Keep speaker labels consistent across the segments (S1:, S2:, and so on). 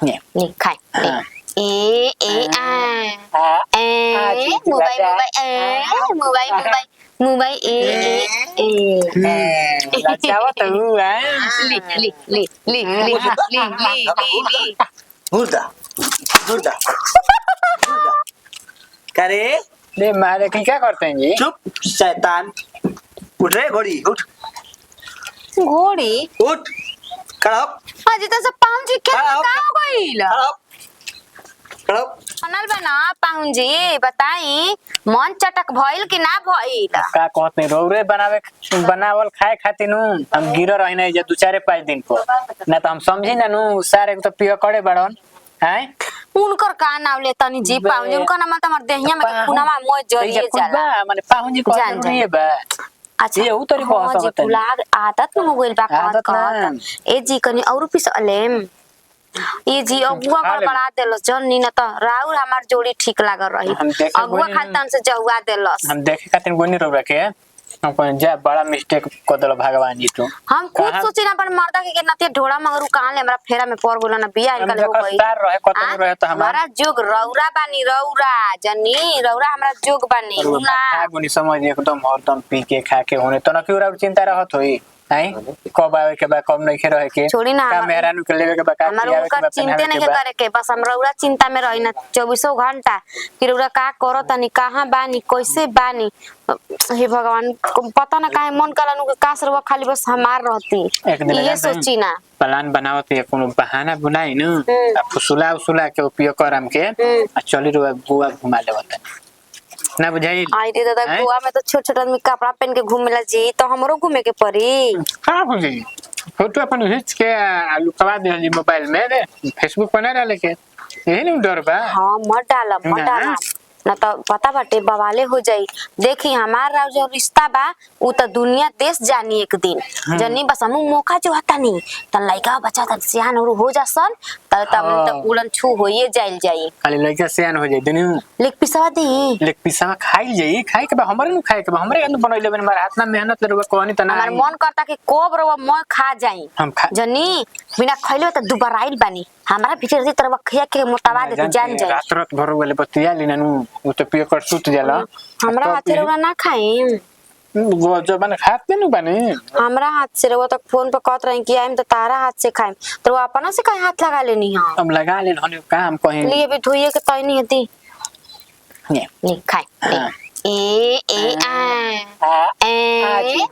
S1: नी खाए ए ए आ ए मोबाइल मोबाइल मोबाइल मोबाइल ए
S2: लचावा तो है
S1: ली ली ली ली ली ली
S3: हुरदा हुरदा करे
S2: ले मारे की क्या करते हैं जी?
S3: चुप शैतान उठ रे घोड़ी उठ
S1: घोड़ी
S3: उठ खड़ा हो
S1: अजी तो सब पाउन जी क्या हो गइल
S3: खड़ा हो खड़ा हो
S1: बनल बना पाउन जी बताई मन चटक भइल कि ना भइल
S2: का कहते हैं रोरे बनावल खाए खातिर नु हम गिरो रही नहीं जे 2-4-5 दिन को ना तो हम समझी ना नु सारे तो पियो करे बड़न हैं
S1: उनकर का नाम ले तनी जी पाउन जी उनका नाम त हमर देहिया में खुनावा मोय जरिए जाला
S2: माने पाहुन जी को
S1: जान
S2: नहीं है बा
S1: अच्छा
S2: ये उतरी
S1: हाँ
S2: बहुत
S1: जी
S2: बताई
S1: पुलाग आदत न हो गइल बा
S2: आदत
S1: कहत ए जी कनी और पिस अलेम ए जी अगुआ गड़बड़ा देलस जन्नी न त राउर हमार जोड़ी ठीक लागल रही
S2: हम देखे
S1: अगुआ
S2: बोली
S1: खातन से जहुआ देलस
S2: हम देखे खातिर गोनी रोक रखे हमको जा बड़ा मिस्टेक कर देलो भगवान जी तो
S1: हम खुद सोचे ना पर मर्दा के नते ढोड़ा मगर कहां ले हमरा फेरा में पड़ गेलो ना बियाह इनका हो गई
S2: तार रहे कतनो रहे तो
S1: हमारा जोग रौरा बानी रौरा जनी रौरा हमरा जोग बानी ना
S2: गोनी समझ एकदम हरदम पी के खा के होने तो न क्यों और चिंता रहत होई हैं कब आवे के बा कब नहीं के रहे के
S1: छोड़ी ना
S2: का मेहरानू के लेवे के बा का
S1: हमार उनका चिंता नहीं करे के बस हम रौरा चिंता में रही ना 24 घंटा कि रौरा का करो तनी कहां बानी कैसे बानी हे भगवान पता ना काहे मन कलानु के कास रवा खाली बस हमार रहती ये सोची ना
S2: प्लान बनावत है कोनो बहाना बुलाई न आ फुसुला उसुला के उपयोग करम के आ चली रो गोवा घुमा लेवत ना बुझाई
S1: आई रे दादा गोवा में तो छोट छोट आदमी कपड़ा पहन के घूमेला जी तो हमरो घूमे के पड़ी
S2: का बुझी फोटो अपन खींच के आलू कवा दे जी मोबाइल में रे फेसबुक पर ना डाले के यही नहीं डर बा
S1: हां मत डाला ना तो पता बाटे बवाले हो जाई देखी हमारा जो रिश्ता बा उ त दुनिया देश जानी एक दिन जनी बस हम मौका जो हता नहीं त लइका बच्चा त सियान और हो जासन त उलन छू होइए जाइल जाई
S2: खाली लइका सियान हो जाई दुनु
S1: लेक पिसवा दी
S2: लेक पिसा खाइल जाई खाए के बा हमरे नु खाए के बा हमरे अंदर बनइले बन हमार हाथ में मेहनत करबा कोनी त ना
S1: हमार मन करता कि कोब रवा मैं खा जाई
S2: हम खा
S1: जनी बिना खइले त दुबारा आइल बानी हमारा भीतर से तरह खिया के मोटावा दे जान जाई
S2: रात रात भर वाले बतिया लिना नु उ तो पियो कर सुत जाला
S1: हमरा हाथ से रवा ना खाई
S2: वो जो बन खाते नु बने
S1: हमरा हाथ से रवा तक फोन पे कहत रही कि आइम त तारा हाथ से खाइम तो वो अपना से काहे हाथ लगा लेनी हां
S2: हम लगा लेन हने काम कहीं
S1: लिए भी धोइए के तय नहीं हती
S2: ने
S1: खाए ए ए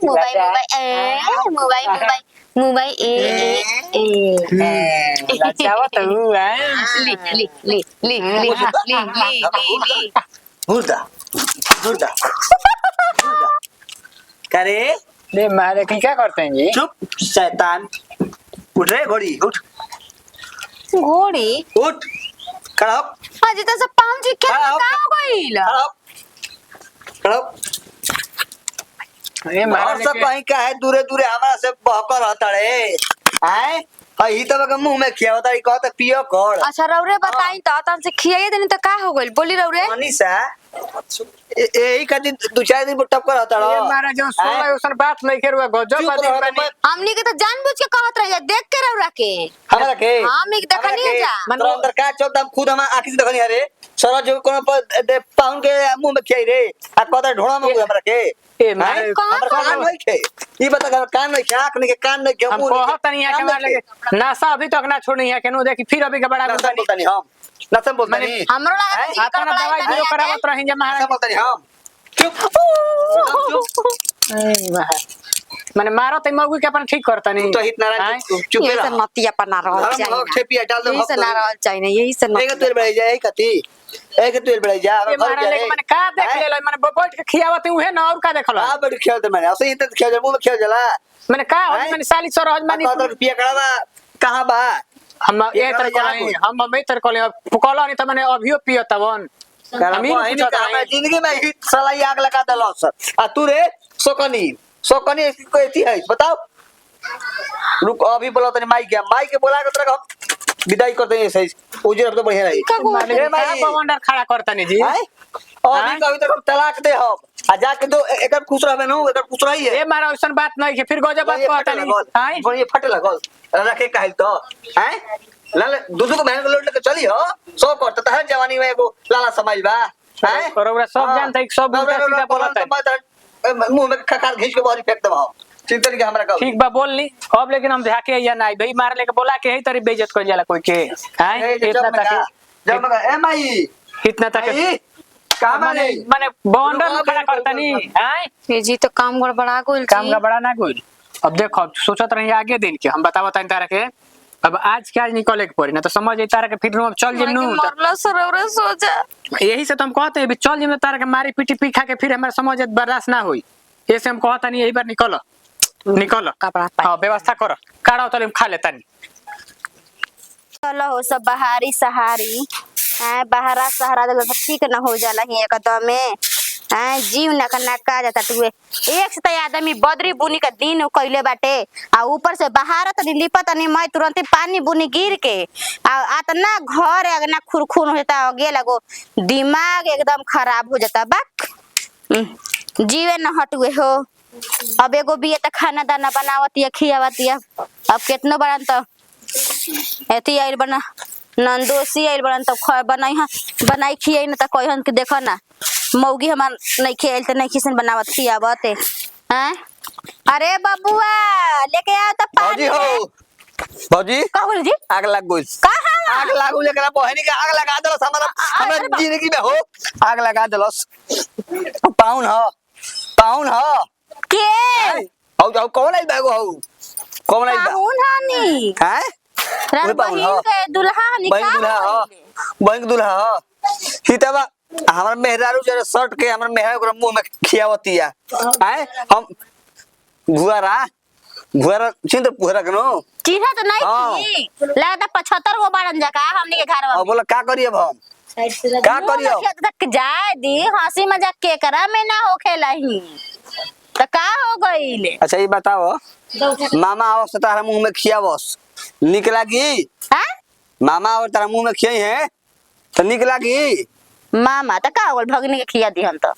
S1: मोबाइल मोबाइल मोबाइल मोबाइल ए
S2: लचावा तो है
S1: ली ली ली ली ली ली
S3: हुरदा हुरदा करे
S2: ले मारे की क्या करते हैं जी?
S3: चुप शैतान उठ रे घोड़ी उठ
S1: घोड़ी
S3: उठ खड़ा हो
S1: अजी तो सब पाउन जी क्या हो गइल
S3: खड़ा हो खड़ा हो
S2: ये मारे
S3: और सब कहीं का है दूरे दूरे हमारा से बहकर रहता रे हैं ही तो के मुंह में खिया होता कहता पियो कर
S1: अच्छा रौरे बताई त तन से खियाई देनी त का हो गइल बोली रौरे
S3: अनिसा यही का दिन 2-4 दिन टप कर रहता
S2: ये मारा जो सोला उसन बात नहीं करुआ गजब आदमी बने
S1: हमनी के तो जानबूझ के कहत रही देख के रौरा के
S3: हमरा के
S1: हमनी के देखनी है जा
S3: मन अंदर का चलता हम खुद हम आंखी से देखनी अरे सरा जो कोनो पर पाउन के मुंह में खियाई रे आ कहता ढोड़ा में हमरा के
S2: ए मारे
S3: हमरा कान नहीं खे ई बता कान नहीं खे आंख नहीं के कान नहीं के
S2: हम कहत नहीं है के मार लगे नासा अभी तक ना छोड़नी है केनु देखी फिर अभी के बड़ा
S3: बोलतानी हम नसम बोलतानी
S1: हमरो लगा जी
S2: आता ना दवाई दियो करावत रही जे महाराज
S3: बोलतानी हम चुप
S2: माने मारो त मौगी के अपन ठीक करता नहीं
S3: तो हित नारायण चुप
S1: यही से नतिया पर ना रहल
S3: हम
S1: चाहिए
S3: ठेपिया डाल दो
S1: यही से ना रहल चाहिए यही से
S3: एक तेल बढ़ जाए कथी एक तेल बढ़ जा
S2: ये मारे लेके माने का देख ले माने बैठ के खियावत उहे ना और का देखल
S3: हां बड़ी खेल दे मैंने असली तो खेल मुंह में खेल जला
S2: माने का हो माने साली सरहज माने
S3: तो रुपया कड़ा कहां बा
S2: हम ए तर कोले हम ए तर कोले पुकला नहीं त माने अभियो पियतवन
S3: हम ही जिंदगी में ही साला आग लगा देलस आ तू रे सोकनी कोई थी है बताओ रुक अभी बोला तनी माई के बोला के तरह हम विदाई करते हैं सही उजर तो बढ़िया रही
S2: ए भाई बवंडर खड़ा करता नहीं जी
S3: अभी कभी तक तलाक दे हम आ जाके दो एकर खुश रहबे न एकर खुश रही है
S2: ए मारा ओसन बात नहीं के फिर गजब बात कहता नहीं हां
S3: ये फटे लगल रखे कहल तो हैं लाला दूसरे को बहन को लोट लेके चली हो सो करता है जवानी में एगो लाला समाज बा हैं
S2: और ओकरा सब जानता है सब उल्टा सीधा बोलता है
S3: मुंह में खखार घींच के बाहर फेंक दबा चिंता नहीं हमरा का
S2: ठीक बा बोल ली अब लेकिन हम झाके या नहीं भाई मार लेके बोला के ही तरी बेइज्जत कर जाला कोई के हैं इतना तक
S3: जब मैं ए माई
S2: इतना तक
S3: का माने
S2: माने बॉन्डर खड़ा करता नहीं हैं
S1: ये जी तो काम गड़बड़ा गइल
S2: काम का बड़ा ना कोई अब देखो सोचत रही आगे दिन के हम बतावत तारा के अब आज क्या निकले के पड़ी ना तो समझ तारा के फिर हम चल जिम
S1: मरला सरौरा सोचा
S2: यही से तो हम कहते हैं चल जिम तारा के मारी पीटी पी खा के फिर हमारा समझ बर्दाश्त ना हुई ऐसे हम कहता नहीं यही बार निकलो
S1: कपड़ा
S2: हाँ व्यवस्था करो काढ़ा तो खा लेता नहीं
S1: चलो हो सब बहारी सहारी हैं बहारा सहारा दे तो ठीक ना हो जाला ही एकदम में हैं जीव ना करना का जाता तुए एक से तो आदमी बदरी बुनी का दिन कइले बाटे आ ऊपर से बहारत नहीं लिपत नहीं मैं तुरंत पानी बुनी गिर के आ इतना घर अगना खुरखुर हो जाता आगे लगो दिमाग एकदम खराब हो जाता बाक जीवे न हटुए हो अब एगो बिया त खाना दाना बनावतिया खियावतिया अब कितनो बड़ा त एती आइल बना नंदोसी आइल बना त बनाई खियाई न त कहन के देखो ना मौगी हमार नहीं खेल त नहीं किसन बनावत खियावत हैं अरे बबुआ लेके आओ त पानी
S3: भौजी
S1: का बोल जी
S3: आग लग गई
S1: कहां
S3: आग लागू लेकर बहनी के आग लगा दलस हमरा जिंदगी में हो आग लगा दलस पाउन हो
S1: के
S3: हौ कौन आई बागो हौ कौन आई बा
S1: पाउन हानी
S3: हैं
S1: राम बहिन के दुल्हा निकाल
S3: बहन दुल्हा हो हितबा हमरा मेहरारू जरे शर्ट के हमरा मेहरा के मुंह में खियावतिया हैं हम भुआरा चिंत भुआरा कनो
S1: चिन्ह तो नहीं थी लगता 75 गो बारन जका हमनी के घर
S3: अब बोला का करिए हम का करियो
S1: तक जाए दी हंसी मजाक के करा में ना होखेला ही तो का हो गइले
S3: अच्छा ये बताओ मामा आओ से तारा मुंह में खियावस निक लागी
S1: हां
S3: मामा और तारा मुंह में खियाई है तो निक लागी
S1: मामा तो का होल भगनी के खिया दी हम तो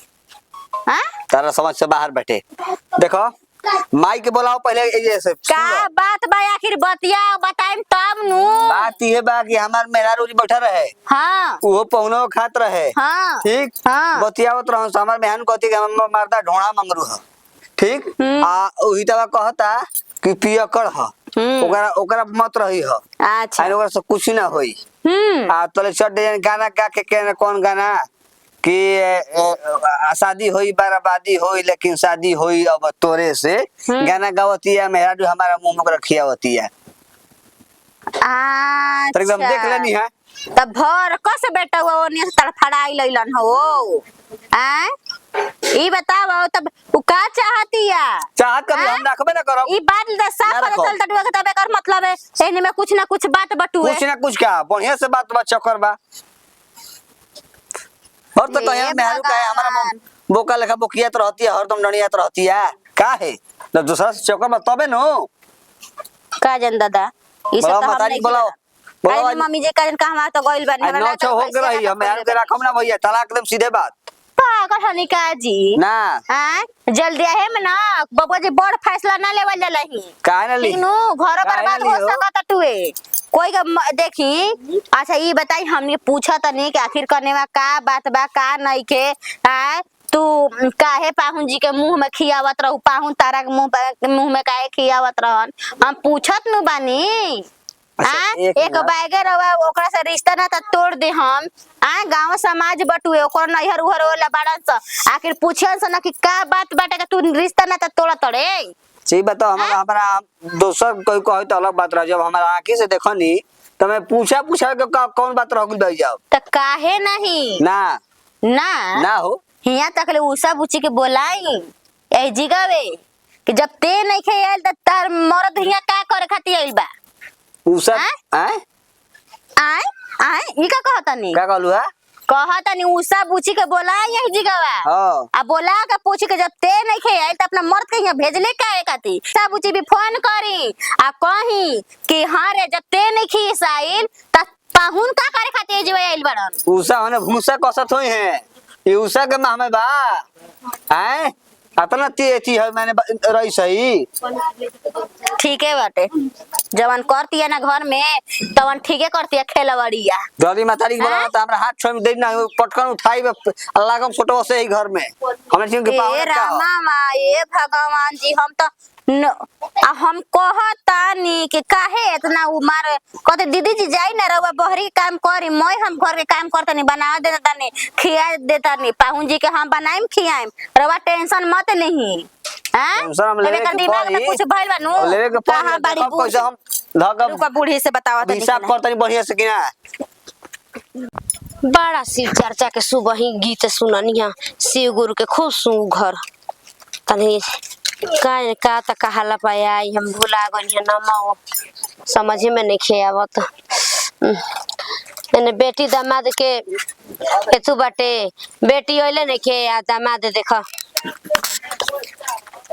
S1: हां
S3: तारा समझ से बाहर बैठे देखो माई के बोलाओ पहले ऐसे
S1: का बात बा आखिर बतिया बताइम तब नु
S3: बात ये बा कि हमार मेहरारू जी बैठा रहे
S1: हां
S3: वो पहुनो खात रहे
S1: हां
S3: ठीक
S1: हां
S3: बतियावत रहन से हमार बहन कहती कि हम मारदा ढोणा मंगरू ह ठीक आ ओही तबा कहता कि पियकड़ ह ओकरा ओकरा मत रही ह
S1: अच्छा
S3: आ ओकरा से कुछ ना होई आ तले चढ़ गाना गा के कौन गाना कि शादी होई बर्बादी होई लेकिन शादी होई अब तोरे से गाना गावतिया मेहरारू हमारा मुंह में रखियावतिया तो एकदम देख लेनी है
S1: तब भर कस बेटा वो ओने से तड़फड़ाई लइलन हो हैं ई बताओ तब उ का चाहतिया
S3: चाहत कभी हम रखबे ना करब
S1: ई बात द साफ पता चल तटवा के तबे कर मतलब है एने में कुछ ना कुछ बात बटुए
S3: कुछ ना कुछ का बढ़िया से बात बा चक्कर बा और तो कहे मेहरारू का है हमारा बोका लेखा बोकियत रहती है हरदम डणियत रहती है का है तो दूसरा से चक्कर बा तबे नो
S1: का जन दादा ई सब तो हम नहीं
S3: बोलाओ
S1: बोलाओ मम्मी जे का जन का हम तो गइल बानी
S3: हमरा ना हो गई हम मेहरारू के रखम ना भैया तलाक एकदम सीधे बात
S1: पागल हनी का जी
S3: ना
S1: हां जल्दी है में ना बबुआ जी बड़ फैसला ना लेवल जाला ही
S3: काहे ना ली
S1: तीनों घर बर्बाद हो सकत टुए कोई देखी अच्छा ये बताई हमने पूछा त नहीं कि आखिर करने में का बात बा का नहीं के है तू काहे पाहुन जी के मुंह में खियावत रहू पाहुन तारा के मुंह में काहे खियावत रहन हम पूछत नु बानी एक बैगे रवा ओकरा से रिश्ता ना त तोड़ दे हम गांव समाज बटुए ओकर नैहर उहर होला बाड़न स आखिर पूछन स ना कि का बात बाटे के तू रिश्ता ना त तोड़ तड़े
S3: सही बताओ हमारा दोसर कोई कहे तो अलग बात रह जब हमारा आंखी से देखनी तो मैं पूछा के कौन बात रह गई भाई जाओ
S1: त काहे नहीं
S3: ना
S1: ना
S3: ना हो
S1: हिया तक ले उषा बुची के बोलाई ए जिगावे कि जब ते नहीं खेल त तार मरद हिया का करे खाती आइल बा
S3: उषा आए
S1: आए ई का कहता नहीं
S3: का कहलू है
S1: कहता नहीं उषा बुची के बोलाई यही जिगावा
S3: हां
S1: आ बोला के पूछी के जब ते नहीं खेल त अपना मर्द के यहाँ भेजले काहे खाती उषा बुची भी फोन करी आ कही कि हां रे जब ते नहीं खिसाइल त पाहुन का करे खाती जीवा आइल बड़न
S3: उषा होने भूसा कसत होई है ये उषा के माह में बा हैं अतना तेजी है मैंने रही सही।
S1: ठीक है बाटे जवन करती है ना घर में तवन ठीके करती है खेलवड़िया।
S3: दादी मातारी बोला तो हमरा हाथ छोड़ दे ना पटकन उठाई अल्लाह का फोटो से ही घर में हमने क्यों के पावन
S1: ए
S3: का हो।
S1: रामा माँ ए भगवान जी हम तो हम कहतानी कि काहे इतना उमर कहते दीदी जी जाई ना रउआ बहरी काम करी मैं हम घर के काम करतनी बना देता तनी खिया देता नहीं पाहुन जी के हम बनाइम खियाइम रउआ टेंशन मत नहीं हां
S3: टेंशन हम लेवे के
S1: दिमाग में
S3: पड़ी।
S1: कुछ भइल बा नु
S3: लेवे के
S1: कहां बाड़ी
S3: पैसा
S1: बूढ़ी
S3: हम धगम
S1: रुका बूढ़ी से बतावा तनी
S3: हिसाब करतनी बढ़िया से कि ना।
S1: बड़ा शिव चर्चा के सुबह ही गीत सुननिया शिव गुरु के खूब सुन घर तनी का त कहाला पाया हम भुला गइल नमो समझ में नहीं खे आवत एने बेटी दामाद के एतु बाटे बेटी ओइले नहीं खे आ दामाद देख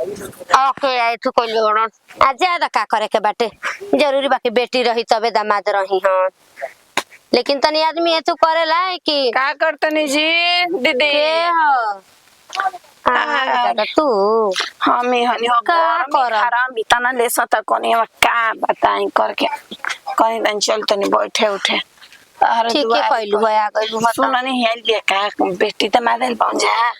S1: ओके आई तू कोई लोड़न आ ज्यादा का करे के बाटे जरूरी बाकी बेटी रही तबे दामाद रही हां लेकिन तनी आदमी एतु करेला कि
S4: का करतनी जी दीदी
S1: के हो दादा तू
S4: हम ही हनी हो
S1: का करब?
S4: आराम बिताना ले सता कोनी हम का बताई करके कहीं दिन चलतनी बैठे उठे
S1: ठीक है कहलू है आ गइलू
S4: सुन नहीं हेल बेका बेटी त मादल पहुंचा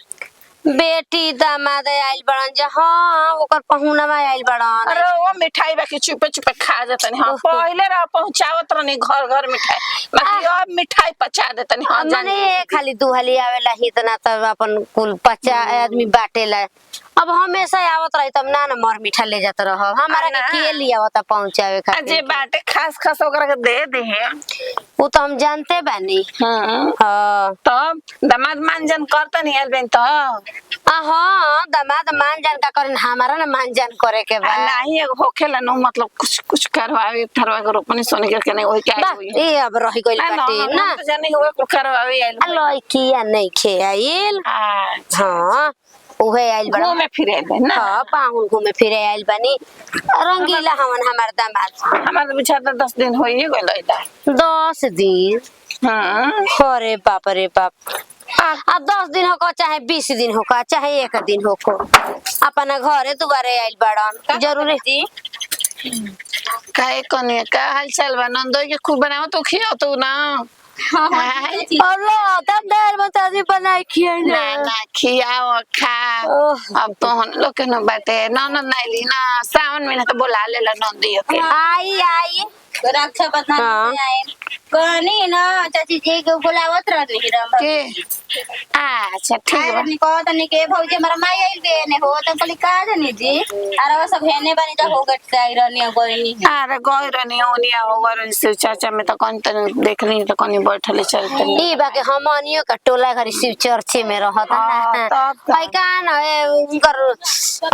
S1: बेटी दामाद आइल बड़न जा हां ओकर पहुना में आइल बड़न
S4: अरे वो मिठाई बाकी चुपे चुपे खा जतनी हां पहले रा पहुंचावत रहनी घर घर मिठाई बाकी अब मिठाई पचा देतनी हां
S1: माने खाली दुहली आवेला ही तना तब अपन कुल 50 आदमी बाटेला अब हमेशा आवत रही तब ना मर मीठा ले जात रह हमारा के लिया आवता पहुंचावे
S4: जे
S1: खातिर
S4: बाटे खास खास ओकरा के दे दे
S1: वो तो हम जानते बानी
S4: हां
S1: हां
S4: तब दामाद मानजन करतनी हेल बेन तो
S1: हां दामाद मान जान का करन हमारा ना मान जान करे के बा
S4: नहीं होखेला नो मतलब कुछ कुछ करवावे थरवा के रोपनी सोने के नहीं होई क्या होई
S1: ए अब रही गइल बाटे ना
S4: जाने हुए कुछ करवावे आइल
S1: अलोय किया नहीं खे आइल हां उहे आइल बड़ा
S4: घूमे फिरे ना
S1: हां पाहुन घूमे फिरे आइल बानी रंगीला हमन हमार दामाद
S4: हमार तो बुझा 10 दिन होइए गइल इदा
S1: 10 दिन
S4: हां
S1: अरे बाप रे बाप आ 10 दिन हो चाहे 20 दिन हो चाहे 1 दिन हो अपना घरे दोबारे आइल बड़न जरूरी जी
S4: काहे कने का हाल चाल बा नंदोई के खूब बनाओ तो खियो तो ना
S1: अल्लाह तब देर बता दी बनाई खिया
S4: ना ना खियाओ खा अब तो हम लोग के न बाटे ननद नाइली ना सावन महीना तो बुला लेला नंदी के
S1: आई आई
S5: रक्षाबंधन
S1: हाँ।
S5: से आए कहनी ना चाची जी के बुलावत रहनी राम
S4: के अच्छा ठीक बा
S5: आए कहत नहीं के भौजी हमारा माई आइल के ने हो त कहली का जानी जी अरे वो सब हेने बनी जा हो गट आई रहनी गोइनी
S4: अरे गई रहनी ओनिया होगर से चाचा में तो कौन तन देखनी तो कौन बैठले चलते
S1: ई बाके हमनियो का टोला घरी शिव चर्चे में रहत ना
S4: तब
S1: भाई का न उनकर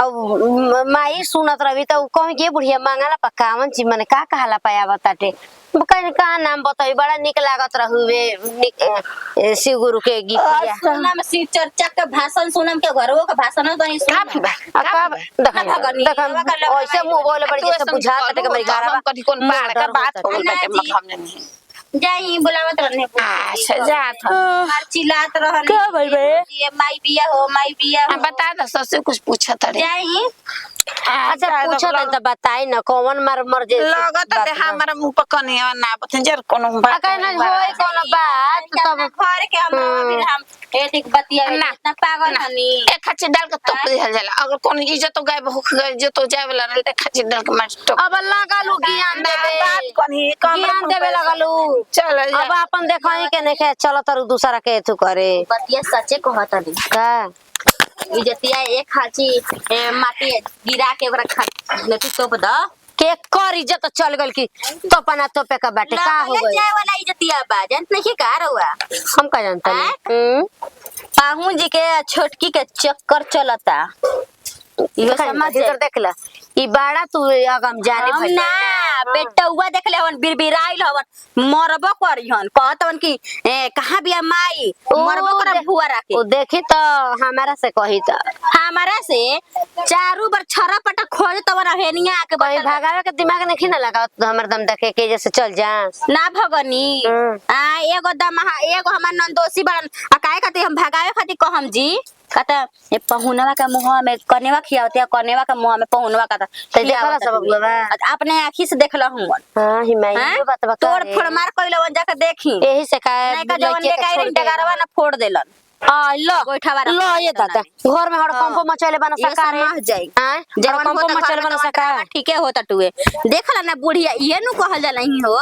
S1: अब माई सुनत रही त कहीं के बुढ़िया मांगला पकावन जी माने का कहला पाया बताटे कहीं का नाम बताई बड़ा निक लागत रहुए शिव गुरु के गीतिया
S5: सुना में शिव चर्चा के भाषण सुनम के घरवो के भाषण नहीं सुन
S1: देखन ऐसे मुंह बोले बड़ी जैसे बुझा तटे के मेरी गारा
S4: कथी कोन पाड़ का बात हो गई बाटे मतलब नहीं
S5: जाई बुलावत रहने
S4: अच्छा जात ह
S5: मार चिल्लात रहने
S1: का भाई बे
S5: ये माई बिया हो माई बिया हो
S4: बता दो सबसे कुछ पूछा तड़े
S5: जाई
S1: अच्छा पूछो त बताई न कौन मर मर जे
S4: लगत है हमारा मुंह पर कनिया ना बतंजर कोनो बात
S1: अगर न होई कोनो बात
S5: तब घर के हम फिर हम एक बतिया
S4: ना।
S5: इतना पागल हनी
S4: एक खच्ची डाल के तोप दिया जाला अगर कोनो इज्जत तो गायब हो गई जो तो जाए वाला रहते खच्ची डाल के मार टोप
S1: अब लगालू ज्ञान देबे
S4: बात कनी कम
S1: ज्ञान देबे लगालू
S4: चल
S1: अब अपन देखई के नहीं के चलो तरु दूसरा के एथु करे
S5: बतिया सच्चे कहत हनी
S1: का
S5: इज्जतिया एक खाची माटी गिरा के ओकरा नती तोप द
S1: के कर इज्जत चल गल की तोपना तोपे का बाटे का हो
S5: लगले
S1: गई
S5: जाए वाला इज्जतिया बा जानत नहीं का रहुआ
S1: हम का जानता नहीं
S5: पाहुन जी के छोटकी के चक्कर चलता
S1: इहो समझ देखला ई बाड़ा तू अगम जाने
S5: हम
S1: भइल
S5: ना बेटा हुआ देखले हवन बिरबिराइल हवन मरबो करिहन कहतवन कि कहां बिया माई मरबो कर भुआ राके
S1: ओ देखी तो हमारा से कही त
S5: हमारा से चारू बार छरा पटा खोज तवन हेनिया आके
S1: कहीं भागावे के दिमाग नहीं ना लगा हमर दम देखे के जैसे चल जा
S5: ना भगनी
S1: हम्म।
S5: एगो दम एगो हमार नंदोसी बड़न आ काहे खातिर हम भगावे खातिर कहम जी कहता ये पहुनवा के मुंह में कनेवा खियावते कनेवा के मुंह में पहुनवा का
S1: तो देखला सब बबुआ
S5: अपने आँखी से देखला हूं
S1: हां हिमाई ये बात बता
S5: तोड़ फोड़ मार कइलवन जाके देखी
S1: यही से का
S5: नहीं का जवन लेके आई डगारवा ना फोड़ देलन
S1: आ लो
S5: गोइठावा
S1: लो ये दादा घर में हड़ पंप मचले बना
S5: ये
S1: सका रे
S5: समझ जाई
S1: हां
S5: जवन
S1: पंप
S5: होता
S1: मचले
S5: घर
S1: बना
S5: में
S1: सका
S5: तो ठीके होता टुए देखला ना बुढ़िया ये नु कहल जाला ही हो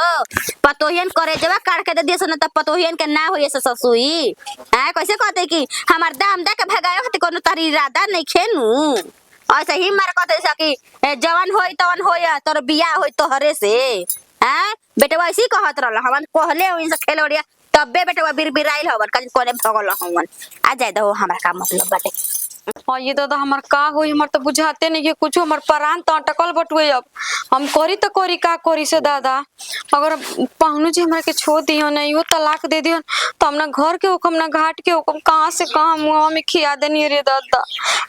S5: पतोहियन करे जवा काट के दे दिए सन त पतोहियन के ना होए से ससुई हां कैसे कहते कि हमार दाम दे के भगायो हत कोनो तारी इरादा नहीं खेनु ऐसे ही मार कहते सकी जवन होई तवन होया तोर बियाह होई तोहरे से हां बेटवा ऐसी कहत रहल हमन कहले ओइन से खेलौड़िया तबे बेटवा बिरबिराइल हवन कहीं कोने भगल हवन आ जाए दो हमरा का मतलब बाटे
S6: हाँ ये दादा हमार का होई हमार तो बुझाते नहीं है कुछ हमार प्राण तो अटकल बटुए अब हम करी तो करी का करी से दादा अगर पहुनू जी हमरा के छोड़ दियो नहीं वो तलाक दे दियो तो हमना घर के हुकम ना घाट के हुकम कहाँ से कहाँ मुँह में खिया देनी रे दादा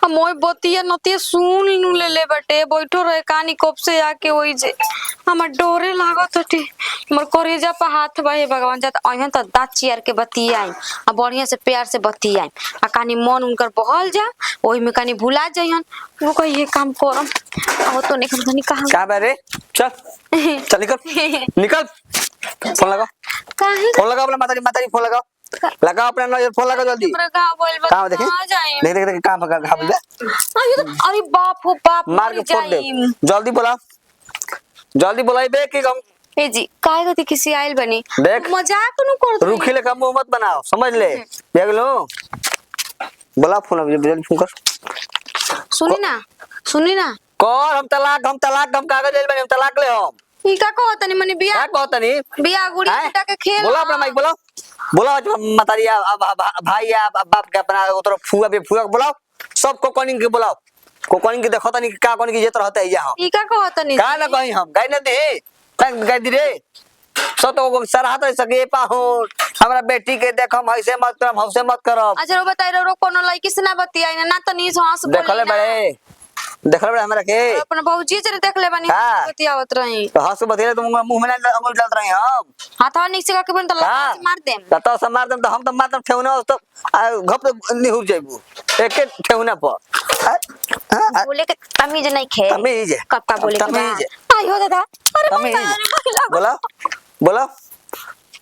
S6: हम मोई बतिया नतिया सुन नु ले बटे बैठो रहे कहानी कब से आके वही जे हमार डोरे लागत हटे हमार करेजा पे हाथ बा हे भगवान जात अहन तो दांत चियर के बतियाई आ बढ़िया से प्यार से बतियाई आ कहानी मन उनकर बहल जा ओही में कहानी भुला जाइहन वो कही ये काम करम वो तो नहीं कहां
S3: क्या बे रे चल चल निकल निकल फोन लगाओ
S6: काहे
S3: फोन लगाओ अपना माताजी फोन लगाओ लगाओ अपना नजर फोन लगाओ जल्दी
S6: हमरा गांव बोल बा
S3: कहां देखे
S6: कहां जाई
S3: देख देख कहां भगा घाब ले
S6: अरे बाप हो बाप
S3: मार के फोन दे जल्दी बुलाओ बे कि हम
S6: ए जी काहे गति किसी आइल बनी
S3: देख।
S6: मजाक नु कर दो
S3: रुखी ले मुंह मत बनाओ समझ ले देख लो बोला फोन अभी जल्दी फोन कर
S6: सुनी ना
S3: कर हम तलाक हम कागज ले बने हम तलाक ले हम
S6: ई का कहत नहीं मने बिया
S3: क्या कहता नहीं
S6: बिया गुड़ी
S3: हैं?
S6: बेटा के खेल
S3: बोला अपना माइक बोला जो मतारी भाई बाप के अपना उतर फुआ भी फुआ बुलाओ सबको कॉनिंग के बुलाओ को कॉनिंग के देखो तनी का कॉनिंग के जेत रहता है यहाँ
S6: ई का कहत नहीं
S3: का ना कहीं हम गाय न दे गाय दी रे सो तो सराहत है सके पाहु हमरा बेटी के देख हम ऐसे मत करम हमसे मत करब
S6: अच्छा रो बताई रो कोनो लड़की से ना बतियाई ना तो नी हंस
S3: देखले बड़े हमरा के
S6: अपन बहुजी जरे देख ले बनी
S3: हाँ।
S6: बतियावत रही
S3: तो हंस बतिले तुम मुंह में ना अंगुल डालत रही हम
S6: हाथवा निक से का के बन तो लगा से मार देम
S3: तता से मार देम तो हम तो मार देम ठेवना तो घप निहुर जाइबू एके ठेवना पर
S1: बोले के तमीज नहीं खे
S3: तमीज
S1: कक्का बोले के
S3: तमीज
S1: आई हो दादा अरे
S3: तमीज